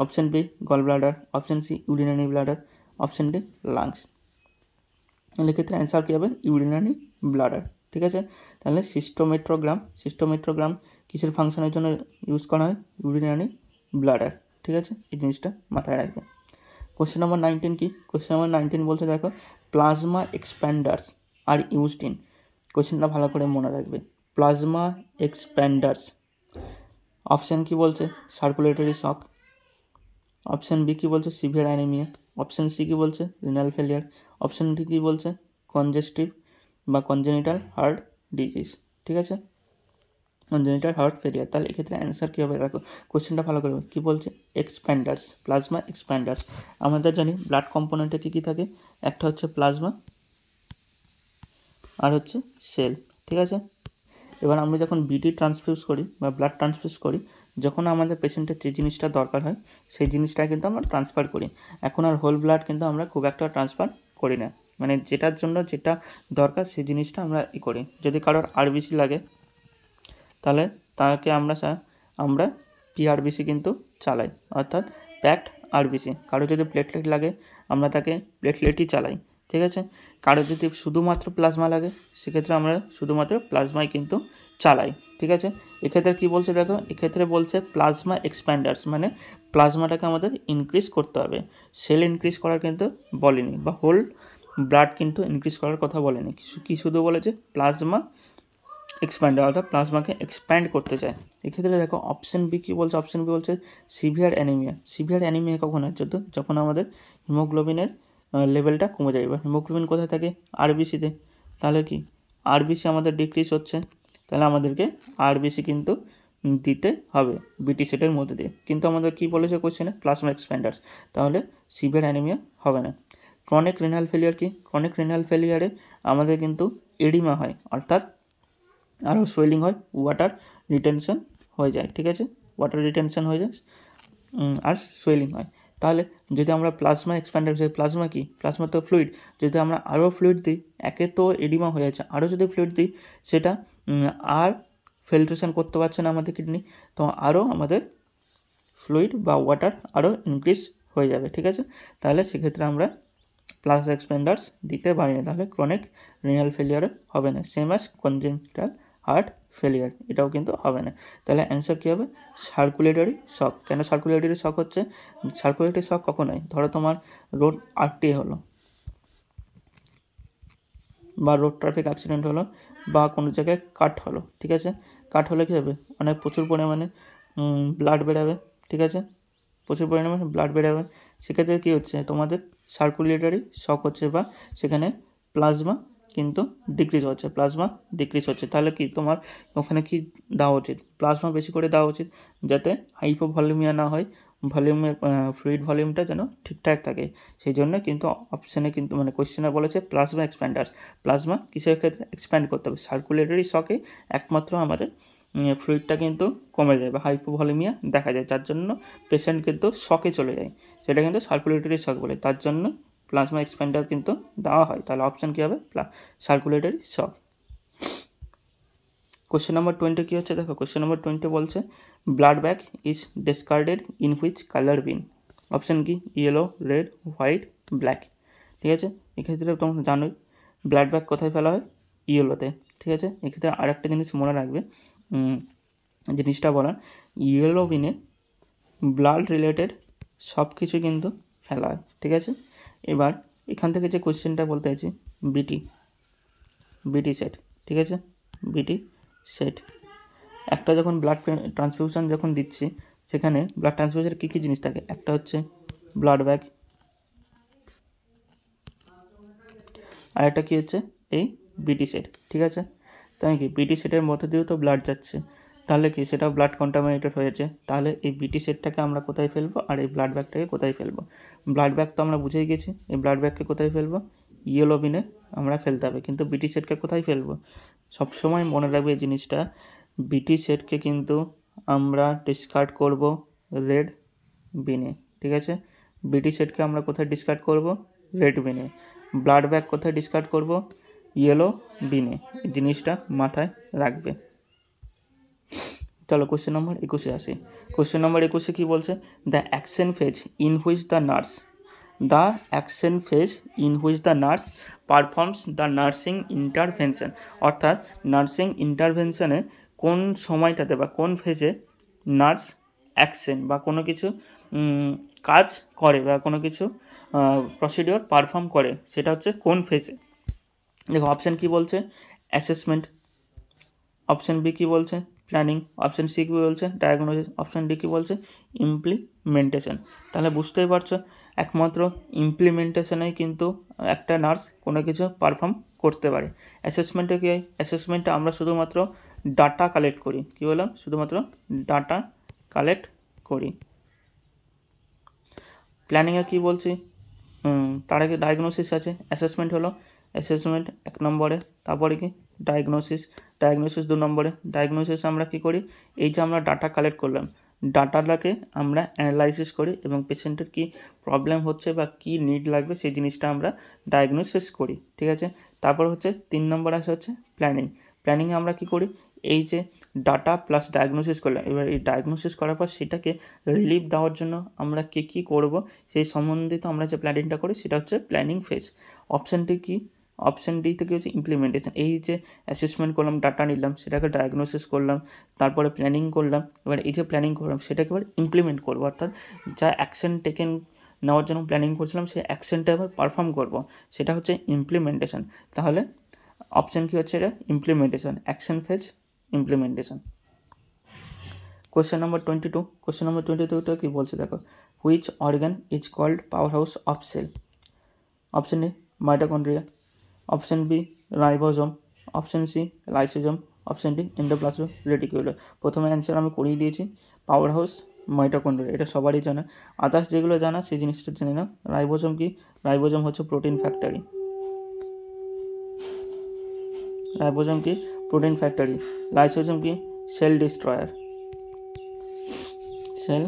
option B gall bladder, option C urinary bladder, option D lungs. এক্ষেত্রে অ্যান্সার কী হবে, ইউরিনারি ব্লাডার, ঠিক আছে। তাহলে সিস্টোমেট্রোগ্রাম কিসের ফাংশনের জন্য ইউজ করা হয়, ইউরিনারি ব্লাডার, ঠিক আছে, এই জিনিসটা মাথায় রাখবে। কোশ্চেন নম্বর 19 কি, কোশ্চেন নম্বর 19 বলছে দেখো প্লাজমা এক্সপ্যান্ডার্স আর ইউজড ইন, কোশ্চেনটা ভালো করে মনে রাখবে, প্লাজমা এক্সপ্যান্ডার্স। অপশান কি বলছে, সার্কুলেটরি শক, অপশান বি কী বলছে, সিভিয়ার অ্যানিমিয়া, অপশান সি কী বলছে, রিনাল ফেলিয়ার, অপশান ডি কী বলছে, কনজেস্টিভ বা কনজেনিটাল হার্ট ডিজিজ, ঠিক আছে, কনজেনিটাল হার্ট ফেলিয়ার। তাহলে এক্ষেত্রে অ্যান্সার কী হবে দেখো, কোশ্চেনটা ভালো করে কী বলছে, এক্সপ্যান্ডার্স, প্লাজমা এক্সপ্যান্ডার্স। আমাদের জানি ব্লাড কম্পোনেন্টে কী কী থাকে, একটা হচ্ছে প্লাজমা আর হচ্ছে সেল, ঠিক আছে। এবার আমরা যখন বিডি ট্রান্সফিউজ করি বা ব্লাড ট্রান্সফিউজ করি, যখন আমাদের পেশেন্টের যে জিনিসটা দরকার হয় সেই জিনিসটা কিন্তু আমরা ট্রান্সফার করি। এখন আর হোল ব্লাড কিন্তু আমরা খুব একটা ট্রান্সফার করি না, মানে যেটার জন্য যেটা দরকার সেই জিনিসটা আমরা করি। যদি কারোর আরবিসি লাগে তাহলে তাকে আমরা পিআরবিসি কিন্তু চালাই, অর্থাৎ প্যাকড আরবিসি। কারো যদি প্লেটলেট লাগে আমরা তাকে প্লেটলেটই চালাই, ঠিক আছে। কারো যদি শুধুমাত্র প্লাজমা লাগে সেক্ষেত্রে আমরা শুধুমাত্র প্লাজমাই কিন্তু চালাই, ঠিক আছে। এক্ষেত্রে কী বলছে দেখো, এক্ষেত্রে বলছে প্লাজমা এক্সপ্যান্ডার্স, মানে প্লাজমাটাকে আমাদের ইনক্রিজ করতে হবে, সেল ইনক্রিজ করার কিন্তু বলেনি, বা হোল ব্লাড কিন্তু ইনক্রিজ করার কথা বলেনি, কি শুধু বলেছে প্লাজমা এক্সপ্যান্ডার, অর্থাৎ প্লাজমাকে এক্সপ্যান্ড করতে চায়। এক্ষেত্রে দেখো অপশান বি কী বলছে, অপশান বি বলছে সিভিয়ার অ্যানিমিয়া কখন হচ্ছে, তো যখন আমাদের হিমোগ্লোবিনের লেভেলটা কমে যায়। এবার হিমোগ্লোবিন কোথায় থাকে, আরবিসিতে, তাহলে কি আরবিসি আমাদের ডিক্রিজ হচ্ছে, তাহলে আমাদেরকে আরবিসি কিন্তু দিতে হবে বিটি সেটের মধ্যে দিয়ে, কিন্তু আমাদের কী বলেছে কোশ্চেনে, প্লাজমা এক্সপ্যান্ডার্স, তাহলে সিভিয়ার অ্যানিমিয়া হবে না। ক্রনিক রিনাল ফেলিয়ার কি, ক্রনিক রিনাল ফেলিয়ারে আমাদের কিন্তু এডিমা হয়, অর্থাৎ আরও সোয়েলিং হয়, ওয়াটার রিটেনশন হয়ে যায়, ঠিক আছে, ওয়াটার রিটেনশন হয়ে যায়, আর সোয়েলিং হয়। তাহলে যদি আমরা প্লাজমা এক্সপ্যান্ডার, প্লাজমা কি, প্লাজমা তো ফ্লুইড, যদি আমরা আরও ফ্লুইড দিই, একে তো এডিমা হয়ে যাচ্ছে, আরও যদি ফ্লুইড দিই সেটা আর ফিল্ট্রেশন করতে পারছে না আমাদের কিডনি, তো আরও আমাদের ফ্লুইড বা ওয়াটার আরও ইনক্রিজ হয়ে যাবে। ঠিক আছে, তাহলে সেক্ষেত্রে আমরা প্লাজমা এক্সপ্যান্ডার্স দিতে পারি না, তাহলে ক্রনিক রিনাল ফেলিয়ার হবে না, same as congenital heart failure, এটাও কিন্তু হবে না। তাহলে অ্যান্সার কী হবে? সার্কুলেটরি শক। কেন সার্কুলেটরি শক হচ্ছে? সার্কুলেটরি শক কখন হয়? ধরো তোমার রোড আরটি হলো, বা রোড ট্রাফিক অ্যাক্সিডেন্ট হলো, বা কোনো জায়গায় কাট হলো। ঠিক আছে, কাট হলে কী হবে? অনেক প্রচুর পরিমাণে ব্লাড বেরাবে। ঠিক আছে, প্রচুর পরিমাণে ব্লাড বেরাবে, সেক্ষেত্রে কী হচ্ছে? তোমাদের সার্কুলেটরি শক হচ্ছে, বা সেখানে প্লাজমা কিন্তু ডিক্রিজ হচ্ছে, প্লাজমা ডিক্রিজ হচ্ছে। তাহলে কি তোমার ওখানে কি দেওয়া উচিত? প্লাজমা বেশি করে দেওয়া উচিত, যাতে হাইপোভলিউমিয়া না হয়, ভলিউমের ফ্লুইড ভলিউমটা যেন ঠিকঠাক থাকে। সেই জন্য কিন্তু অপশানে কিন্তু মানে কোয়েশ্চেনে বলেছে প্লাজমা এক্সপ্যান্ডার্স। প্লাজমা কিসের ক্ষেত্রে এক্সপ্যান্ড করতে হবে? সার্কুলেটরি শকে একমাত্র আমাদের ফ্লুইডটা কিন্তু কমে যায় বা হাইপোভলিউমিয়া দেখা যায়, যার জন্য পেশেন্ট কিন্তু শকে চলে যায়, সেটা কিন্তু সার্কুলেটরি শক বলে, তার জন্য প্লাজমা এক্সপ্যান্ডার কিন্তু দেওয়া হয়। তাহলে অপশান কী হবে? Circulatory shock. কোশ্চেন নাম্বার 20 কী হচ্ছে দেখো, কোশ্চেন নাম্বার 20 বলছে blood bag is discarded in which colour bin? Option কি? Yellow, red, white, black. ঠিক আছে, এক্ষেত্রে তোমরা জানোই ব্লাড ব্যাগ কোথায় ফেলা হয়? ইয়েলোতে। ঠিক আছে, এক্ষেত্রে আর একটা জিনিস মনে রাখবে, জিনিসটা বলার, ইয়েলো বিনে ব্লাড রিলেটেড সব কিছু কিন্তু ফেলা হয়। ঠিক আছে, এবার এখান থেকে যে কোশ্চেনটা বলতে চাইছি, বিটি সেট। ঠিক আছে, বিটি সেট একটা যখন ব্লাড ট্রান্সফিউশন যখন দিচ্ছি, সেখানে ব্লাড ট্রান্সফিউশনের কী কী জিনিস থাকে? একটা হচ্ছে ব্লাড ব্যাগ, আর একটা কী হচ্ছে? এই বিটি সেট। ঠিক আছে, তাই কি বিটি সেটের মধ্যে দিয়েও তো ব্লাড যাচ্ছে, তাহলে কি সেটাও ব্লাড কন্টামিনেটেড হয়েছে। তাহলে এই বিটি সেটটাকে আমরা কোথায় ফেলবো, আর এই ব্লাড ব্যাগটাকে কোথায় ফেলবো? ব্লাড ব্যাগ তো আমরা বুঝেই গেছি, এই ব্লাড ব্যাগকে কোথায় ফেলবো? ইয়েলো বিনে আমরা ফেলতে হবে, কিন্তু বিটি সেটকে কোথায় ফেলবো? সবসময় মনে রাখবে এই জিনিসটা, বিটি সেটকে কিন্তু আমরা ডিসকার্ড করব রেড বিনে। ঠিক আছে, বিটি সেটকে আমরা কোথায় ডিসকার্ড করব? রেড বিনে। ব্লাড ব্যাগ কোথায় ডিসকার্ড করব? ইয়েলো বিনে। এই জিনিসটা মাথায় রাখবে। চলো কোশ্চেন নম্বর 21 আসি। কোশ্চেন নম্বর 21 কী বলছে? The action phase in which the nurse performs the nursing intervention. অর্থাৎ নার্সিং ইন্টারভেনশনে কোন সময়টাতে বা কোন ফেজে নার্স অ্যাকশন বা কোনো কিছু কাজ করে বা কোনো কিছু প্রসিডিওর পারফর্ম করে, সেটা হচ্ছে কোন ফেজে? দেখো অপশান কী বলছে? অ্যাসেসমেন্ট। অপশান বি কী বলছে? প্ল্যানিং। অপশান সি কী বলছে? ডায়াগনোসিস। অপশান ডি কী বলছে? ইমপ্লিমেন্টেশন। তাহলে বুঝতেই পারছো, একমাত্র ইমপ্লিমেন্টেশনেই কিন্তু একটা নার্স কোনো কিছু পারফর্ম করতে পারে। অ্যাসেসমেন্টে কী হয়? অ্যাসেসমেন্টে আমরা শুধুমাত্র ডাটা কালেক্ট করি। কী বললাম? শুধুমাত্র ডাটা কালেক্ট করি। প্ল্যানিংয়ে কী বলছি? তার আগে ডায়াগনোসিস আছে, অ্যাসেসমেন্ট হলো অ্যাসেসমেন্ট 1 নম্বরে, তারপরে কি ডায়াগনোসিস 2 নম্বরে। ডায়াগনোসিস আমরা কী করি? এই যে আমরা ডাটা কালেক্ট করলাম, ডাটাটাকে আমরা অ্যানালাইসিস করি এবং পেশেন্টের কী প্রবলেম হচ্ছে বা কী নিড লাগবে সেই জিনিসটা আমরা ডায়াগনোসিস করি। ঠিক আছে, তারপর হচ্ছে 3 নম্বর আসে হচ্ছে প্ল্যানিং। প্ল্যানিংয়ে আমরা কী করি? এই যে ডাটা প্লাস ডায়াগনোসিস করলাম, এবার এই ডায়াগনোসিস করার পর সেটাকে রিলিফ দেওয়ার জন্য আমরা কী করব সেই সম্বন্ধিত আমরা যে প্ল্যানিংটা করি সেটা হচ্ছে প্ল্যানিং ফেজ। অপশানটি কি? অপশান ডি থেকে হচ্ছে ইমপ্লিমেন্টেশন। এই যে অ্যাসেসমেন্ট করলাম, ডাটা নিলাম, সেটাকে ডায়াগনোসিস করলাম, তারপরে প্ল্যানিং করলাম, এবার এই যে প্ল্যানিং করলাম সেটাকে এবার ইমপ্লিমেন্ট করবো, অর্থাৎ যা অ্যাকশন টেকেন নেওয়ার জন্য প্ল্যানিং করছিলাম সেই অ্যাকশনটা এবার পারফর্ম করব, সেটা হচ্ছে ইমপ্লিমেন্টেশন। তাহলে অপশান কী হচ্ছে? এটা implementation, action phase implementation. Question number 22। Question number 22টা কী বলছে দেখো, which organ is called power house of cell? Option A mitochondria, option B ribosome, option C lysosome, option D endoplasmic reticulum. প্রথমে answer আমি করিয়ে দিয়েছি, পাওয়ার হাউস মাইটোকন্ড্রিয়া, এটা সবারই জানা। আদার্স যেগুলো জানা সেই জিনিসটা জেনে নাও। রাইবোজোম কি? রাইবোজোম হচ্ছে প্রোটিন ফ্যাক্টরি। রাইবোজোম কি? Protein factory. লাইসোজোম কি? Cell destroyer. Cell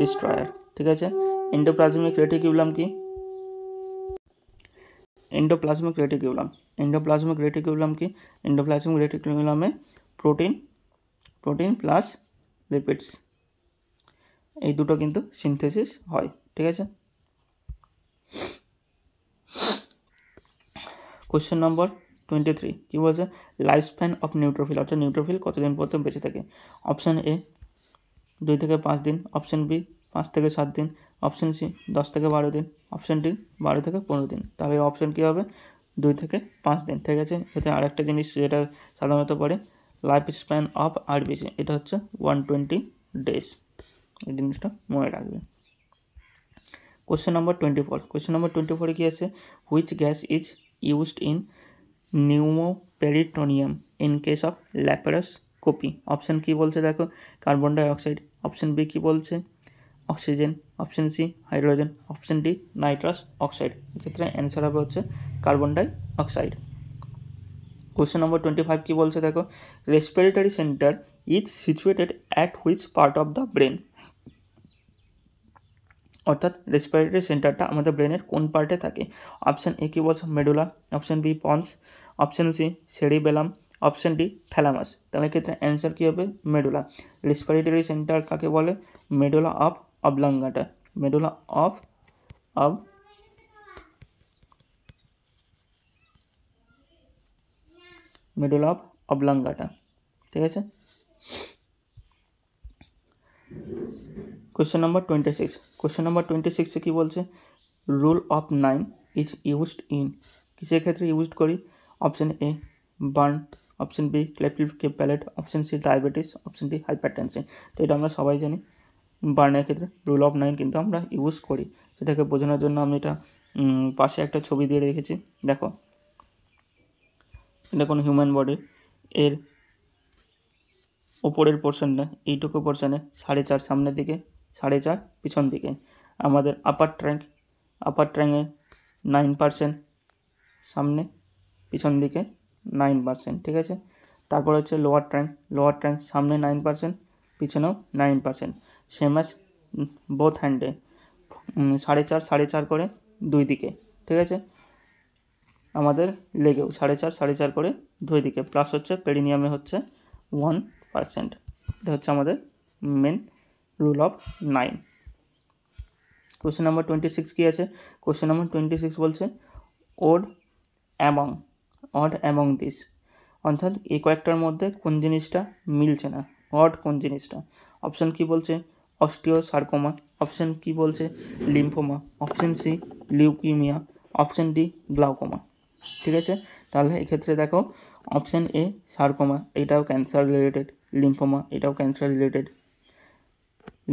destroyer. ঠিক আছে, এন্ডোপ্লাজমিক রেটিকুলাম কি? Endoplasmic reticulum. এন্ডোপ্লাজমিক রেটিকুলাম কি? এন্ডোপ্লাজমিক রেটিকুলামে প্রোটিন প্লাস লিপিডস এই দুটো কিন্তু সিনথেসিস হয়। ঠিক আছে, কোশ্চেন নম্বর 23 কী বলছে? লাইফ স্প্যান অফ নিউট্রোফিল, অর্থাৎ নিউট্রোফিল কতদিন পর্যন্ত বেঁচে থাকে? অপশান এ 2 থেকে 5 দিন, অপশান বি 5 থেকে 7 দিন, অপশান সি 10 থেকে 12 দিন, অপশান ডি 12 থেকে 15 দিন। তাহলে অপশান কী হবে? 2 থেকে 5 দিন। ঠিক আছে, এতে আরেকটা জিনিস যেটা সাধারণত পড়ে, লাইফ স্প্যান অফ আরবিসি, এটা হচ্ছে 120 ডেজ। এই জিনিসটা মনে রাখবে। Question number 24। কোশ্চেন নম্বর 24 কি আছে? Which gas is used in pneumoperitoneum in case of laparoscopy? Option কি বলছে দেখো? Carbon dioxide. অপশান বি কি বলছে? Oxygen. Option C hydrogen. Option D nitrous oxide. এক্ষেত্রে অ্যান্সার হবে হচ্ছে কার্বন ডাইঅক্সাইড। কোশ্চেন নম্বর 25 কি বলছে দেখো? Respiratory centre is situated at which part of the brain? অর্থাৎ রেসপিরেটরি সেন্টারটা আমাদের ব্রেনের কোন পার্টে থাকে? অপশান এ কি বলছে? Medulla. Option B pons. Option C cerebellum. Option D thalamus. তাহলে ক্ষেত্রে অ্যান্সার কী হবে? মেডুলা। রেসপিরেটরি সেন্টার কাকে বলে? Medulla of oblongata. Medulla of medulla of oblongata. ঠিক আছে, কোশ্চেন নম্বর 26। কোশ্চেন নম্বর 26 কী বলছে? Rule of 9 is used in, কিসের ক্ষেত্রে ইউজড করি? Option A burn, option B cleft palate, option C diabetes, option D hypertension. তো এটা আমরা সবাই জানি, বার্নের ক্ষেত্রে রুল অফ 9 কিন্তু আমরা ইউজ করি। সেটাকে বোঝানোর জন্য আমি এটা পাশে একটা ছবি দিয়ে রেখেছি। দেখো, এটা কোনো হিউম্যান বডি, এর ওপরের পোর্শনটা এইটুকু পোর্শনে 4.5 সামনের দিকে, 4.5 পিছন দিকে। আমাদের আপার ট্র্যাঙ্কে 9% সামনে, পিছন দিকে 9%। ঠিক আছে, তারপর হচ্ছে লোয়ার ট্র্যাঙ্ক সামনে 9%, পিছনেও 9%। সেম অ্যাজ বোথ হ্যান্ডে 4.5 করে দুই দিকে। ঠিক আছে, আমাদের লেগেও 4.5 করে দুই দিকে, প্লাস হচ্ছে পেরিনিয়ামে হচ্ছে 1%। এটা হচ্ছে আমাদের main rule of 9। Question number 26 কী আছে? কোশ্চেন নম্বর 26 বলছে ওড অ্যামং দিস, অর্থাৎ এই কয়েকটার মধ্যে কোন জিনিসটা মিলছে না? অড কোন জিনিসটা? অপশান কি বলছে? অস্টিওসার্কোমা। অপশান কি বলছে? Lymphoma. Option C leukaemia. Option D glaucoma. ঠিক আছে, তাহলে এক্ষেত্রে দেখো, অপশান এ সার্কোমা, এটাও ক্যান্সার রিলেটেড। লিম্ফোমা, এটাও ক্যান্সার রিলেটেড।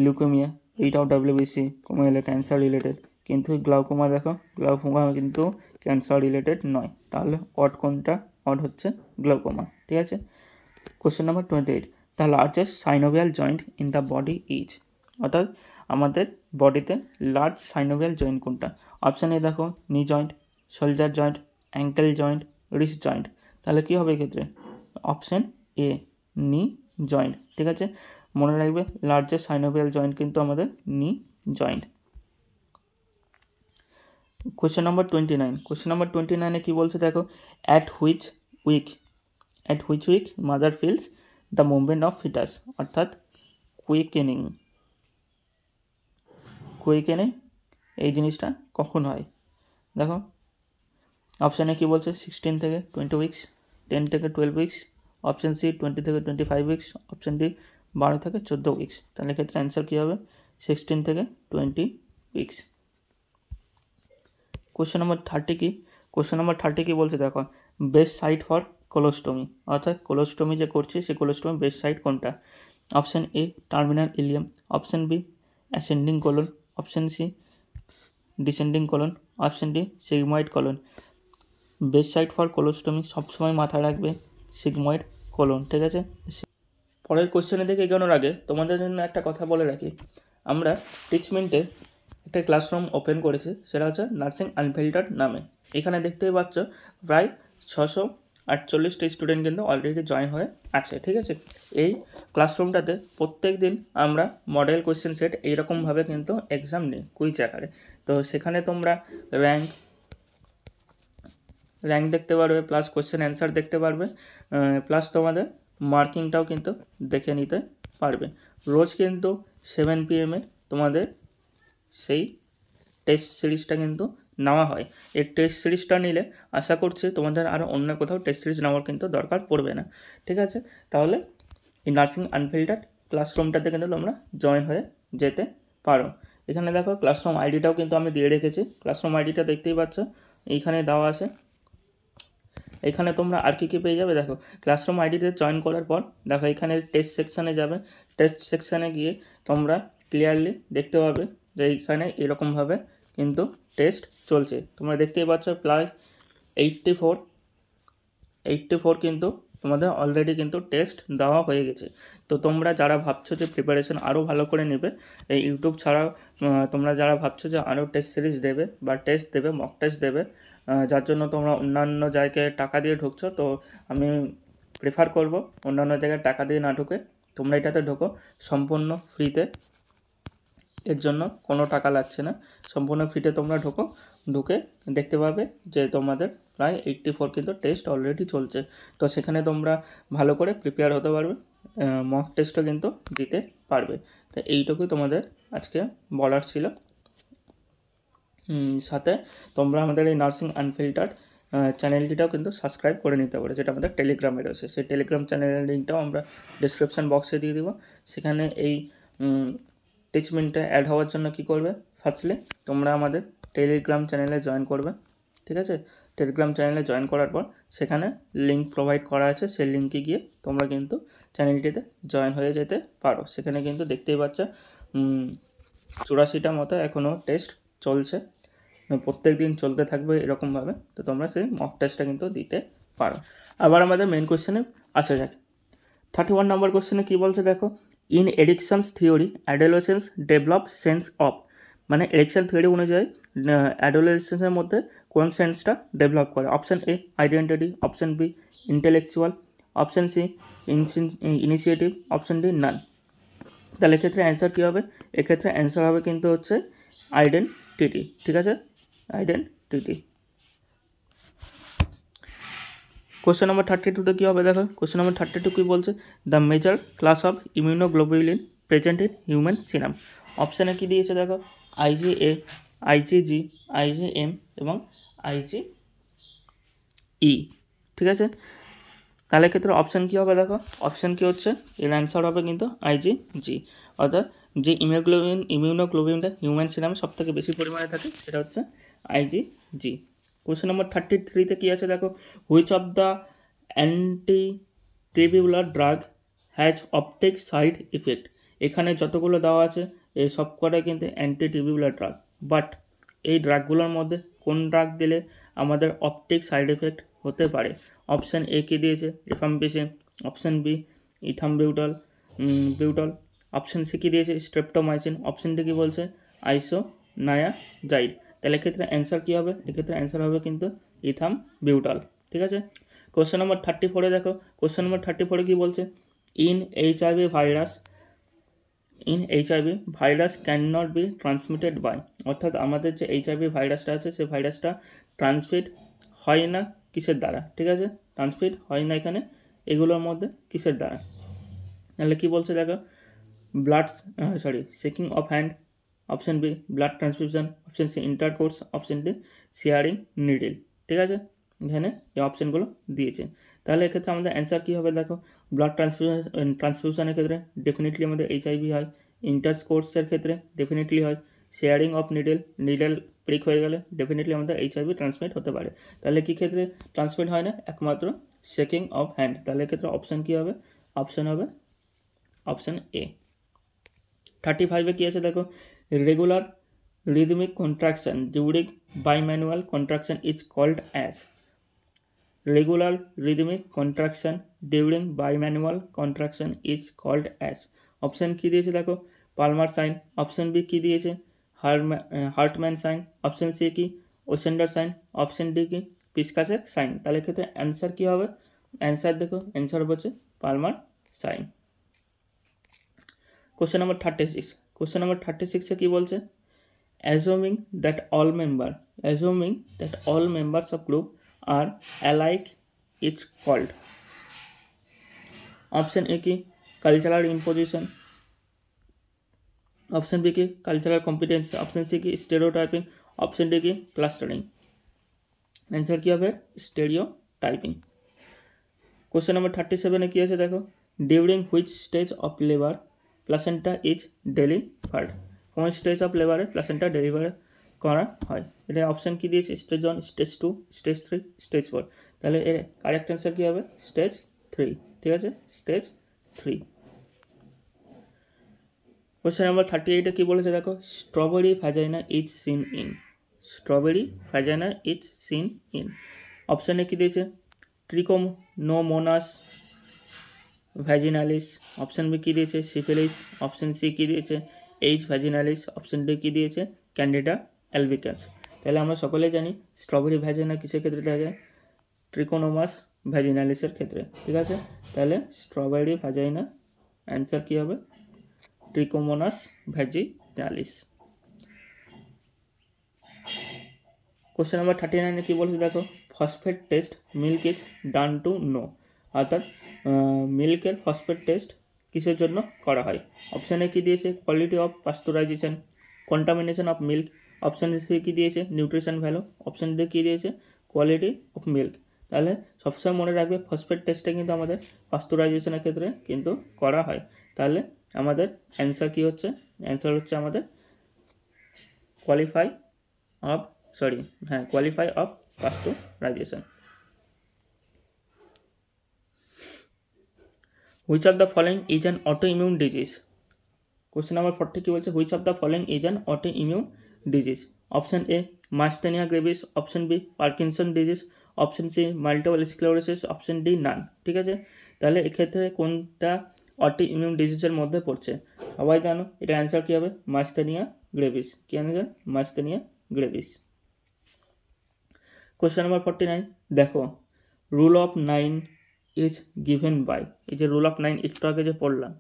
লিউকেমিয়া, এইটাও ডাব্লিউবিসি কমে গেলে ক্যান্সার রিলেটেড। কিন্তু গ্লাউকোমা দেখো, গ্লাউকোমা কিন্তু ক্যান্সার রিলেটেড নয়। তাহলে অড কোনটা? অড হচ্ছে গ্লাউকোমা। ঠিক আছে, question number 28। The largest synovial joint in the body is, অর্থাৎ আমাদের বডিতে লার্জ সাইনোভিয়াল জয়েন্ট কোনটা? অপশান এ দেখো knee joint, shoulder joint, ankle joint, wrist joint. তাহলে কী হবে এক্ষেত্রে? অপশান এ নি জয়েন্ট। ঠিক আছে, মনে রাখবে লার্জেস্ট সাইনোভিয়াল জয়েন্ট কিন্তু আমাদের knee joint. Question number 29। Question number 29-এ কী বলছে দেখো? At which week mother feels the movement of foetus, অর্থাৎ কুইকেনিং এই জিনিসটা কখন হয়? দেখো, অপশানে কী বলছে? 16 থেকে 20 উইক্স, 10 থেকে 12 উইক্স, অপশান সি 20 থেকে 25 উইক্স, অপশান ডি 12 থেকে 14 উইক্স। তাহলে ক্ষেত্রে অ্যান্সার কী হবে? 16 থেকে 20 উইক্স। কোশ্চেন নম্বর 30 কি? কোশ্চেন নম্বর 30 কি বলছে দেখো? বেস্ট সাইট ফর কোলোস্টমি, অর্থাৎ কোলোস্টমি যে করছে সে কোলোস্টমি বেস্ট সাইট কোনটা? Option A terminal ileum, option B ascending colon, option C descending colon, option D sigmoid colon. Best site for colostomy সবসময় মাথায় রাখবে সিগময়েড কোলন। ঠিক আছে, পরের কোশ্চেনের দিকে এগোনোর আগে তোমাদের জন্য একটা কথা বলে রাখি, আমরা টিচমেন্টে একটা ক্লাসরুম ওপেন করেছি, সেটা হচ্ছে নার্সিং আনফিল্টার্ড নামে। এখানে দেখতেই পাচ্ছ প্রায় 600 48টি স্টুডেন্ট কিন্তু অলরেডি জয়েন হয়ে আছে। ঠিক আছে, এই ক্লাসরুমটাতে প্রত্যেক দিন আমরা মডেল কোয়েশ্চেন সেট এইরকমভাবে কিন্তু এক্সাম নিই কুইজ আকারে। তো সেখানে তোমরা র্যাঙ্ক দেখতে পারবে, প্লাস কোয়েশ্চেন অ্যান্সার দেখতে পারবে, প্লাস তোমাদের মার্কিংটাও কিন্তু দেখে নিতে পারবে। রোজ কিন্তু 7 PM তোমাদের সেই টেস্ট সিরিজটা কিন্তু নেওয়া হয়। এই টেস্ট সিরিজটা নিলে আশা করছি তোমাদের আর অন্য কোথাও টেস্ট সিরিজ নেওয়ার কিন্তু দরকার পড়বে না। ঠিক আছে, তাহলে এই নার্সিং আনফিল্টার্ড ক্লাসরুমটাতে কিন্তু তোমরা জয়েন হয়ে যেতে পারো। এখানে দেখো ক্লাসরুম আইডিটাও কিন্তু আমি দিয়ে রেখেছি। ক্লাসরুম আইডিটা দেখতেই পাচ্ছ এইখানে দেওয়া আছে। এখানে তোমরা আর কী পেয়ে যাবে দেখো, ক্লাসরুম আইডিতে জয়েন করার পর দেখো এখানে টেস্ট সেকশানে যাবে। টেস্ট সেকশানে গিয়ে তোমরা ক্লিয়ারলি দেখতে পাবে যে এইখানে এরকমভাবে কিন্তু টেস্ট চলছে। তোমরা দেখতেই পাচ্ছ প্রায় 84 কিন্তু তোমাদের অলরেডি কিন্তু টেস্ট দেওয়া হয়ে গেছে। তো তোমরা যারা ভাবছো যে প্রিপারেশন আরও ভালো করে নেবে, এই ইউটিউব ছাড়াও তোমরা যারা ভাবছো যে আরও টেস্ট সিরিজ দেবে বা টেস্ট দেবে, মক টেস্ট দেবে, যার জন্য তোমরা অন্যান্য জায়গায় টাকা দিয়ে ঢুকছো, তো আমি প্রেফার করব অন্যান্য জায়গায় টাকা দিয়ে না ঢুকে তোমরা এটাতে ঢোকো সম্পূর্ণ ফ্রিতে। এর জন্য কোনো টাকা লাগছে না, সম্পূর্ণ ফ্রিতে তোমরা ঢুকে দেখতে পাবে যে তোমাদের প্রায় 84 কিন্তু টেস্ট অলরেডি চলছে। তো সেখানে তোমরা ভালো করে প্রিপেয়ার হতে পারবে, মক টেস্টও কিন্তু দিতে পারবে। তো এইটুকুই তোমাদের আজকে বলার ছিল। সাথে তোমরা আমাদের এই নার্সিং আনফিল্টার্ড চ্যানেলটিটাও কিন্তু সাবস্ক্রাইব করে নিতে পারো, যেটা আমাদের টেলিগ্রামে রয়েছে। সেই টেলিগ্রাম চ্যানেলের লিঙ্কটাও আমরা ডিসক্রিপশান বক্সে দিয়ে দেবো। সেখানে এই টিচমেন্টে অ্যাড হওয়ার জন্য কী করবে, ফার্স্টলি তোমরা আমাদের টেলিগ্রাম চ্যানেলে জয়েন করবে। ঠিক আছে, টেলিগ্রাম চ্যানেলে জয়েন করার পর সেখানে লিঙ্ক প্রোভাইড করা আছে, সেই লিঙ্কে গিয়ে তোমরা কিন্তু চ্যানেলটিতে জয়েন হয়ে যেতে পারো। সেখানে কিন্তু দেখতেই পাচ্ছ 84টা মতো এখনও টেস্ট চলছে, প্রত্যেক দিন চলতে থাকবে এরকমভাবে। তো তোমরা সেই মক টেস্টটা কিন্তু দিতে পারো। আবার আমাদের মেন কোয়েশ্চেনে আসা যাক। 31 নম্বর কোয়েশ্চেনে কী বলছে দেখো, in addictions theory adolescence develop sense of, মানে এডিকশন থিওরি অনুযায়ী অ্যাডোলেসেন্সের মধ্যে কোন সেন্সটা ডেভেলপ করে। Option A identity, option B intellectual, option C initiative, option D none. তাহলে এক্ষেত্রে অ্যান্সার কী হবে, এক্ষেত্রে অ্যান্সার হবে কিন্তু হচ্ছে আইডেন্টিটি। ঠিক আছে, আইডেন্টিটি। কোশ্চেন নম্বর 32তে কী হবে দেখো, কোশ্চেন নম্বর 32 কী বলছে, the major class of immunoglobulin present in human serum. অপশানে কী দিয়েছে দেখো, IgA, IgG, IgM এবং IgE। ঠিক আছে, তাহলে ক্ষেত্রে অপশান কী হবে দেখো, অপশান কী হচ্ছে, এর অ্যান্সার হবে কিন্তু IgG, অর্থাৎ যে ইমিউনোগ্লোবিনটা হিউম্যান সিরামে সব থেকে বেশি পরিমাণে থাকে সেটা হচ্ছে IgG। কোশ্চেন নম্বর 33তে কী আছে দেখো, which of the antitubercular drug has optic side effect. এখানে যতগুলো দেওয়া আছে এই সব কটাই কিন্তু অ্যান্টিটিবিউলার ড্রাগ, বাট এই ড্রাগগুলোর মধ্যে কোন ড্রাগ দিলে আমাদের অপটিক সাইড এফেক্ট হতে পারে। অপশান এ কী দিয়েছে, rifampicin, option B ethambutol, option C কী দিয়েছে, স্ট্রেপ্টোমাইসিন, অপশান ডি কী বলছে, আইসোনায়াজাইড। তাহলে এক্ষেত্রে অ্যান্সার কী হবে, এক্ষেত্রে অ্যান্সার হবে কিন্তু ইথামবিউটল। ঠিক আছে, কোশ্চেন নম্বর 34 দেখো, কোশ্চেন নম্বর 34 কী বলছে, in HIV virus can not be transmitted by, অর্থাৎ আমাদের যে এইচআইভি ভাইরাসটা আছে সেই ভাইরাসটা ট্রান্সমিট হয় না কিসের দ্বারা। ঠিক আছে, ট্রান্সমিট হয় না এখানে এগুলোর মধ্যে কিসের দ্বারা। তাহলে কী বলছে দেখো, shaking of hand, option B blood transfusion, option C intercourse, option D sharing needle. ঠিক আছে, এখানে এই অপশানগুলো দিয়েছে। তাহলে এক্ষেত্রে আমাদের অ্যান্সার কী হবে দেখো, ব্লাড ট্রান্সফিউশনের ক্ষেত্রে ডেফিনেটলি আমাদের এইচআইভি হয়, ইন্টারকোর্সের ক্ষেত্রে ডেফিনেটলি হয়, শেয়ারিং অফ নিডল প্রিক হয়ে গেলে ডেফিনেটলি আমাদের এইচআইভি ট্রান্সমিট হতে পারে। তাহলে কী ক্ষেত্রে ট্রান্সমিট হয় না, একমাত্র শেকিং অফ হ্যান্ড। তাহলে এক্ষেত্রে অপশান কী হবে, অপশান হবে অপশান এ। 35 কী আছে দেখো, regular rhythmic contraction during bimanual contraction is called as, regular rhythmic contraction during bimanual contraction is called as। Option কী দিয়েছে দেখো, পালমার সাইন, অপশান বি কী দিয়েছে, হার্টম্যান সাইন, অপশান সি কি ওসেন্ডার সাইন, অপশান ডি কি পিসকাসের sign. তাহলে এক্ষেত্রে answer কী হবে? অ্যান্সার দেখো, অ্যান্সার হচ্ছে palmar sign. Question number 36। Question number 36-এ কী বলছে? assuming that all members of group are alike is called. Option A কি? Cultural imposition. অপশন বি কি? Cultural competence. অপশন সি কি? স্টেরিওটাইপিং। অপশন ডি কি? Clustering. Answer কী হবে? Stereotyping. Question number 37-এ কী আছে দেখো? During which stage of labour placenta is delivered? কোন স্টেজ অফ লেবারে প্লাসেন্টা ডেলিভার করা হয়? এটা অপশান কী দিয়েছে? Stage 1, stage 2, stage 3, stage 4। তাহলে এর কারেক্ট অ্যান্সার কী হবে? স্টেজ 3। ঠিক আছে, স্টেজ 3। কোশ্চেন নাম্বার 38-এ কী বলেছে দেখো? Strawberry vagina is seen in. Strawberry vagina is seen in. অপশানে কী দিয়েছে? ট্রিকোনোমোনাস ভ্যাজিনালিস। অপশান বি কী দিয়েছে? সিফিলিস। অপশান সি কী দিয়েছে? এইচ ভ্যাজিনালিস। অপশান ডি কী দিয়েছে? Candida albicans. তাহলে আমরা সকলেই জানি স্ট্রবেরি ভ্যাজিনা কিসের ক্ষেত্রে দেখা যায়? ট্রিকোনোমাস ভ্যাজিনালিসের ক্ষেত্রে। ঠিক আছে, তাহলে স্ট্রবেরি ভ্যাজাইনা অ্যান্সার কী হবে? ট্রিকোমোনাস ভ্যাজিনালিস। কোশ্চেন নাম্বার 39-এ কী বলছে দেখো? Phosphate test milk is done to know. অর্থাৎ মিল্কের ফসফেট টেস্ট কিসের জন্য করা হয়? অপশান এ কী দিয়েছে? Quality of pasteurisation, contamination of milk. Option C কী দিয়েছে? Nutrition value. অপশান ডি কী দিয়েছে? Quality of milk. তাহলে সবসময় মনে রাখবে ফসফেট টেস্টটা কিন্তু আমাদের পাস্তুরাইজেশনের ক্ষেত্রে কিন্তু করা হয়। তাহলে আমাদের অ্যান্সার কী হচ্ছে? অ্যান্সার হচ্ছে আমাদের qualify of pasteurisation. Which of the following is an autoimmune disease? Question number 40 কী বলছে? Which of the following is an autoimmune disease? Option A myasthenia gravis. Option B Parkinson disease. Option C multiple sclerosis. Option D none. ঠিক আছে, তাহলে এক্ষেত্রে কোনটা autoimmune ডিজিজের মধ্যে পড়ছে? সবাই জানো এটা অ্যান্সার কী হবে? Myasthenia gravis. কী answer? Myasthenia gravis. Question number 49 দেখো, rule of 9 is given by. এই যে রুল অফ 9 একটু আগে যে পড়লাম,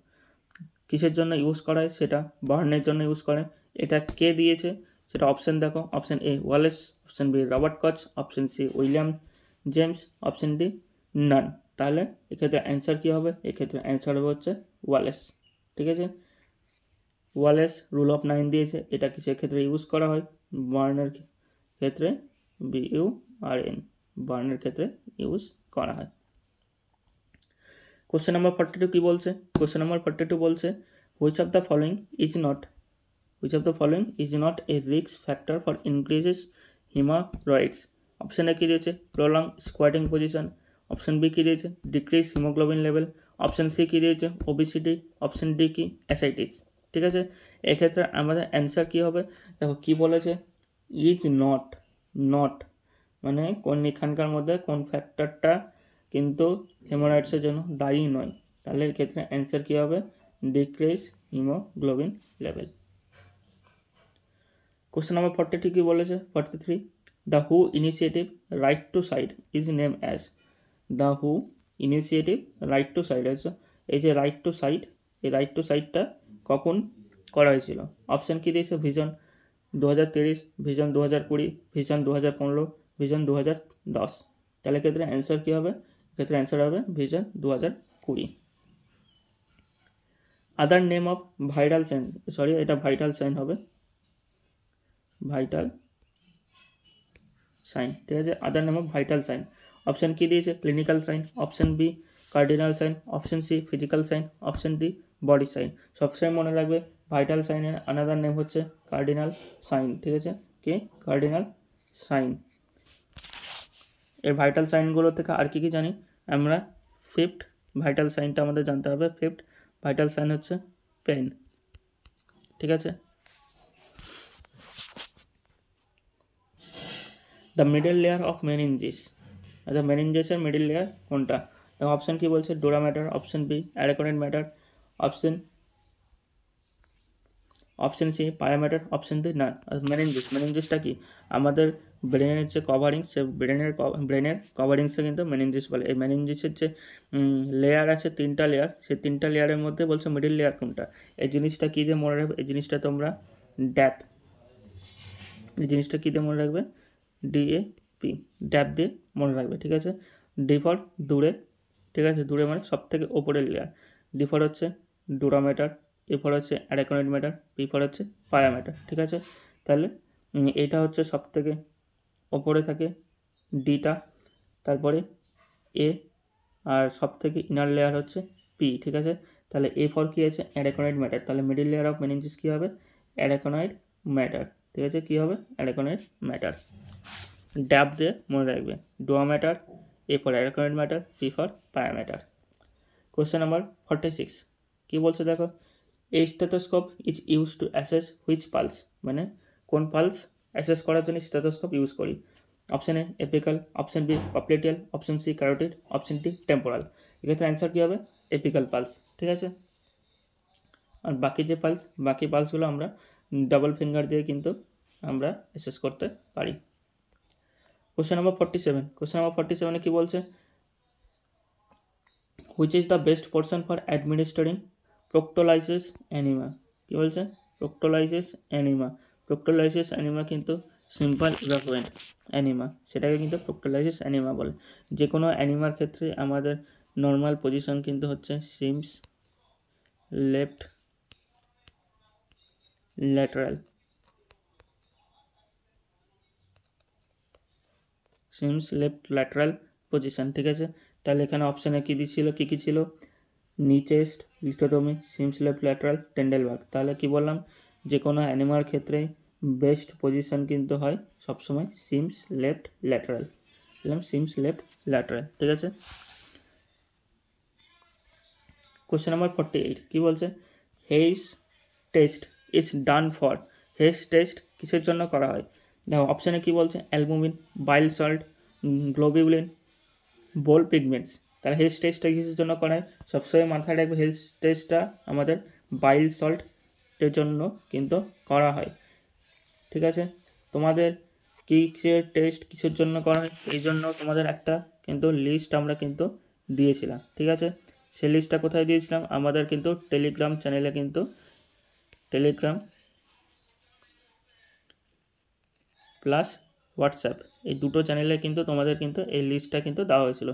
কিসের জন্য ইউজ করা হয়? সেটা বার্নের জন্য ইউজ করে। এটা কে দিয়েছে? সেটা অপশান দেখো। Option A Wallace. Option B Robert Koch. Option C William James. Option D none. তাহলে এক্ষেত্রে অ্যান্সার কী হবে? এক্ষেত্রে অ্যান্সার হবে হচ্ছে ওয়ালেস। ঠিক আছে, ওয়ালেস রুল অফ 9 দিয়েছে। এটা কিসের ক্ষেত্রে ইউজ করা হয়? বার্নের ক্ষেত্রে, BURN, বার্নের ক্ষেত্রে ইউজ করা হয়। কোশ্চেন নাম্বার 42 কী বলছে? কোশ্চেন নাম্বার 42 বলছে which of the following is not a risk factor for increases haemorrhoids? Option A কী দিয়েছে? Prolong squatting position. Option B কী দিয়েছে? Decrease haemoglobin level. Option C কী দিয়েছে? ওবিসিটি। অপশান ডি কি? Ascites. ঠিক আছে, এক্ষেত্রে আমাদের অ্যান্সার কী হবে? দেখো কী বলেছে? ইজ নট মানে কোন এখানকার মধ্যে কোন ফ্যাক্টরটা কিন্তু হেমোরয়েডসের জন্য দায়ী নয়। তাহলে এক্ষেত্রে অ্যান্সার কী হবে? Decrease haemoglobin level. Question number 43 কী বলেছে? 43 দ্য হু initiative right to sight is name as. The হু ইনিশিয়েটিভ রাইট টু সাইড আছে। এই যে রাইট টু সাইড, এই রাইট টু সাইডটা কখন করা হয়েছিল? অপশান কী দিয়েছে? Vision 2023, vision 2020, vision 2015, vision 2010। তাহলে ক্ষেত্রে অ্যান্সার কী হবে? ক্ষেত্রে অ্যান্সার হবে vision 2020। Other name of vital sign, এটা ভাইটাল সাইন হবে, ভাইটাল সাইন। ঠিক আছে, other name of vital sign. Option কী দিয়েছে? Clinical sign. Option B cardinal sign. Option C physical sign. Option D body sign. সবসময় মনে রাখবে ভাইটাল সাইনের আনাদার নেম হচ্ছে কার্ডিনাল সাইন। ঠিক আছে, কি? Cardinal sign. এর ভাইটাল সাইনগুলো থেকে আর কী কী জানি আমরা? ফিফথ ভাইটাল সাইনটা আমাদের জানতে হবে। ফিফথ ভাইটাল সাইন হচ্ছে পেন। ঠিক আছে, দ্য মিডল লেয়ার অফ মেনিনজিস। আচ্ছা, মেনিনজিসের মিডল লেয়ার কোনটা? তো অপশান কী বলছে? Dura mater. Option B arachnoid mater. Option C pia mater, option D না। মেনিনজিসটা কি আমাদের ব্রেনের যে কভারিং, সে ব্রেনের কভারিংসে কিন্তু মেনিনজিস বলে। এই মেনিনজিসের যে লেয়ার আছে 3টা লেয়ার, সেই 3টা লেয়ারের মধ্যে বলছে মিডিল লেয়ার কোনটা। এই জিনিসটা কী দিয়ে মনে রাখবে, এই জিনিসটা তোমরা ড্যাপ, এই জিনিসটা কী দিয়ে মনে রাখবে, DAP, ড্যাপ দিয়ে মনে রাখবে, ঠিক আছে। ডি ফর দূরে, ঠিক আছে, দূরে মানে সব থেকে ওপরের লেয়ার। ডি ফর হচ্ছে ডুরা ম্যাটার, এ ফর হচ্ছে অ্যারাকনয়েড ম্যাটার, পি ফর হচ্ছে পায়া ম্যাটার, ঠিক আছে। তাহলে এটা হচ্ছে সব থেকে ওপরে থাকে ডিটা, তারপরে এ, আর সব থেকে ইনার লেয়ার হচ্ছে পি, ঠিক আছে। তাহলে এ ফর কী আছে, অ্যারাকনয়েড ম্যাটার, তাহলে মিডিল লেয়ার অফ মেনিনজিস কী হবে, অ্যারাকনয়েড ম্যাটার, ঠিক আছে। কী হবে, অ্যারাকনয়েড ম্যাটার। ড্যাপ দিয়ে মনে রাখবে, dura mater, A for arachnoid mater, P for pia mater. Question number 46 কী বলছে দেখো, a stethoscope is use to assess which pulse, মানে কোন পালস অ্যাসেস করার জন্য স্টেথোস্কোপ ইউজ করি। Option A apical, option B popliteal, option C carotid, option D temporal. এক্ষেত্রে answer কী হবে, এপিক্যাল পালস, ঠিক আছে। আর বাকি পালসগুলো আমরা ডাবল ফিঙ্গার দিয়ে কিন্তু আমরা অ্যাসেস করতে পারি। কোশ্চেন নাম্বার 47 কী বলছে, which is the best portion for administering proctolysis enema. কী বলছে, প্রোক্টোলাইসিস অ্যানিমা কিন্তু সিম্পল ইভাকুয়েন্ট অ্যানিমা, সেটাকে কিন্তু প্রোক্টোলাইসিস অ্যানিমা বলে। যে কোনো অ্যানিমার ক্ষেত্রে আমাদের নর্মাল পজিশন কিন্তু হচ্ছে সিমস লেফট ল্যাটারাল, পজিশন, ঠিক আছে। তাহলে এখানে অপশানে কী দিয়েছিল, কী ছিল, নি চেস্ট, লিথোটমি, সিমস লেফট ল্যাটারাল, টেন্ডেলবার্গ। তাহলে কি বললাম, যে কোনো অ্যানিমাল ক্ষেত্রে বেস্ট পজিশন কিন্তু হয় সবসময় সিমস লেফট ল্যাটারাল, ঠিক আছে। কোশ্চেন নাম্বার 48 কী বলছে, Hayes test is done for, Hayes test কিসের জন্য করা হয়। দেখো অপশানে কী বলছে, অ্যালবুমিন, বাইল সল্ট, গ্লোবিউলিন, বোল পিগমেন্টস। তাহলে হেলথ টেস্টটা কিসের জন্য করা হয়, সবসময় মাথায় রাখবে হেলথ টেস্টটা আমাদের বাইল সল্টের জন্য কিন্তু করা হয়, ঠিক আছে। তোমাদের কিসের টেস্ট কিসের জন্য করা হয়, এই জন্য তোমাদের একটা কিন্তু লিস্ট আমরা কিন্তু দিয়েছিলাম, ঠিক আছে। সেই লিস্টটা কোথায় দিয়েছিলাম, আমাদের কিন্তু টেলিগ্রাম চ্যানেলে, কিন্তু টেলিগ্রাম প্লাস হোয়াটসঅ্যাপ এই দুটো চ্যানেলে কিন্তু তোমাদের কিন্তু এই লিস্টটা কিন্তু দেওয়া হয়েছিল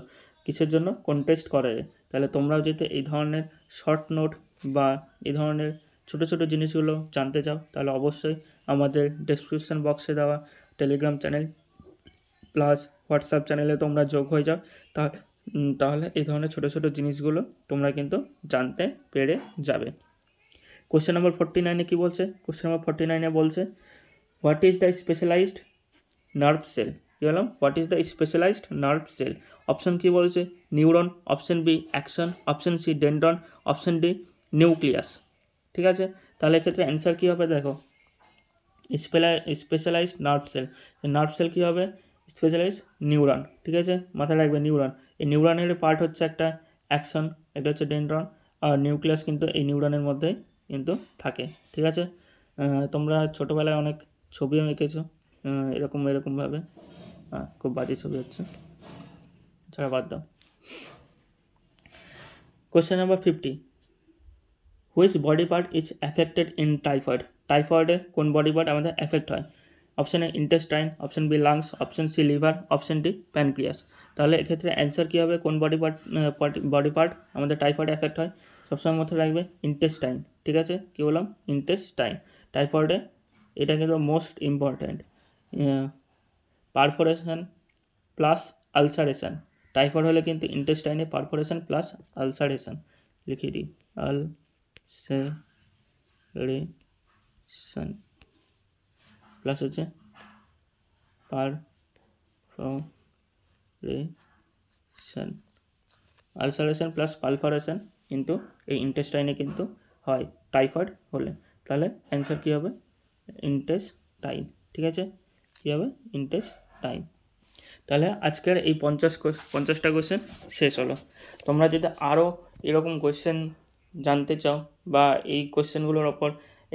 কিসের জন্য, কোন টেস্ট করা যায়। তাহলে তোমরাও যদি এই ধরনের শর্ট নোট বা এই ধরনের ছোটো ছোটো জিনিসগুলো জানতে চাও, তাহলে অবশ্যই আমাদের ডেসক্রিপশন বক্সে দেওয়া টেলিগ্রাম চ্যানেল প্লাস হোয়াটসঅ্যাপ চ্যানেলে তোমরা যোগ হয়ে যাও, তাহলে এই ধরনের ছোটো ছোটো জিনিসগুলো তোমরা কিন্তু জানতে পেরে যাবে। কোশ্চেন নাম্বার 49 কী বলছে, কোশ্চেন নাম্বার 49 বলছে, what is the specialised nerve cell. কী বললাম, what is the specialised nerve cell. Option কী বলছে, neuron, option B action, option C dendron, option D nucleus, ঠিক আছে। তাহলে এক্ষেত্রে অ্যান্সার কী হবে, দেখো স্পেশালাইজড নার্ভ সেল কী হবে, স্পেশালাইজড নিউরন, ঠিক আছে, মাথায় রাখবে নিউরন। এই নিউরনের পার্ট হচ্ছে একটা অ্যাকশন, এটা হচ্ছে ডেন্ড্রন, আর নিউক্লিয়াস কিন্তু এই নিউরনের মধ্যেই কিন্তু থাকে, ঠিক আছে। তোমরা ছোটোবেলায় অনেক ছবিও এঁকেছো এরকমভাবে, খুব বাজে ছবি হচ্ছে, ছাড়া বাদ দাও। Question number 50, which body part is affected in typhoid. টাইফয়েডে কোন বডি পার্ট আমাদের অ্যাফেক্ট হয়। Option A intestine, option B lungs, option C liver, option D pancreas. তাহলে এক্ষেত্রে অ্যান্সার কী হবে, কোন বডি পার্ট আমাদের টাইফয়েডে অ্যাফেক্ট হয়। সবসময় মধ্যে রাখবে ইন্টেস্টাইন, ঠিক আছে। কী বললাম, ইন্টেস্টাইন। টাইফয়েডে এটা কিন্তু most important, perforation plus ulceration. Typhoid হলে কিন্তু ইন্টেস্টাইনে পারফোরেশন প্লাস আলসারেশন, লিখে দিই আলসারেশন প্লাস হচ্ছে আলসারেশন প্লাস পালফারেশন কিন্তু এই ইন্টেস্টাইনে কিন্তু হয় টাইফয়েড হলে। তাহলে অ্যান্সার কী হবে, ইন্টেস্টাইন, ঠিক আছে। কী হবে, ইন্টেস্টাইন। তাহলে আজকের এই 50টা কোয়েশ্চেন শেষ হলো। তোমরা যদি আরও এরকম কোয়েশ্চেন জানতে চাও বা এই কোয়েশ্চেনগুলোর ওপর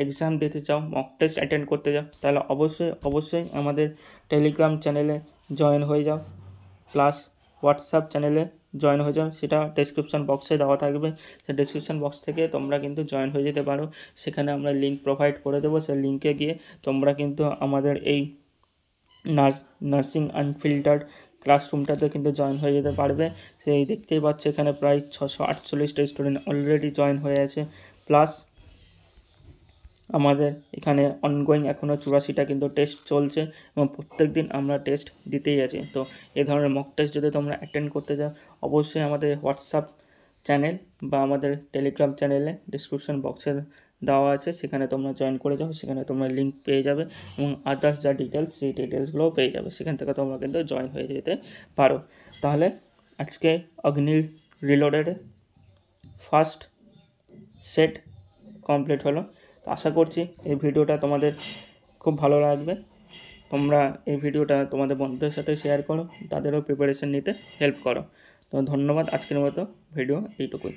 এক্সাম দিতে চাও, মক টেস্ট অ্যাটেন্ড করতে চাও, তাহলে অবশ্যই আমাদের টেলিগ্রাম চ্যানেলে জয়েন হয়ে যাও, প্লাস হোয়াটসঅ্যাপ চ্যানেলে জয়েন হয়ে যাও। সেটা ডেসক্রিপশন বক্সে দেওয়া থাকবে, সেই ডেসক্রিপশন বক্স থেকে তোমরা কিন্তু জয়েন হয়ে যেতে পারো। সেখানে আমরা লিঙ্ক প্রোভাইড করে দেবো, সেই লিঙ্কে গিয়ে তোমরা কিন্তু আমাদের এই নার্সিং আনফিল্টার্ড ক্লাসরুমটাতে কিন্তু জয়েন হয়ে যেতে পারবে। সেই দেখতেই পাচ্ছ এখানে প্রায় 648টা স্টুডেন্ট অলরেডি জয়েন হয়ে আছে, প্লাস আমাদের এখানে অনগোয়িং এখনও 84টা কিন্তু টেস্ট চলছে এবং প্রত্যেক দিন আমরা টেস্ট দিতেই আছি। তো এই ধরনের মক টেস্ট যদি তোমরা অ্যাটেন্ড করতে চাও, অবশ্যই আমাদের হোয়াটসঅ্যাপ চ্যানেল বা আমাদের টেলিগ্রাম চ্যানেলে ডিসক্রিপশন বক্সে দেওয়া আছে, সেখানে তোমরা জয়েন করে যাও। সেখানে তোমরা লিঙ্ক পেয়ে যাবে এবং আদার্স যা ডিটেলস, সেই ডিটেলসগুলোও পেয়ে যাবে। সেখান থেকে তোমরা কিন্তু জয়েন হয়ে যেতে পারো। তাহলে আজকে অগ্নি রিলোডেড ফার্স্ট সেট কমপ্লিট হলো। তো আশা করছি এই ভিডিওটা তোমাদের খুব ভালো লাগবে। তোমরা এই ভিডিওটা তোমাদের বন্ধুদের সাথে শেয়ার করো, তাদেরও প্রিপারেশন নিতে হেল্প করো। তো ধন্যবাদ, আজকের মতো ভিডিও এইটুকুই।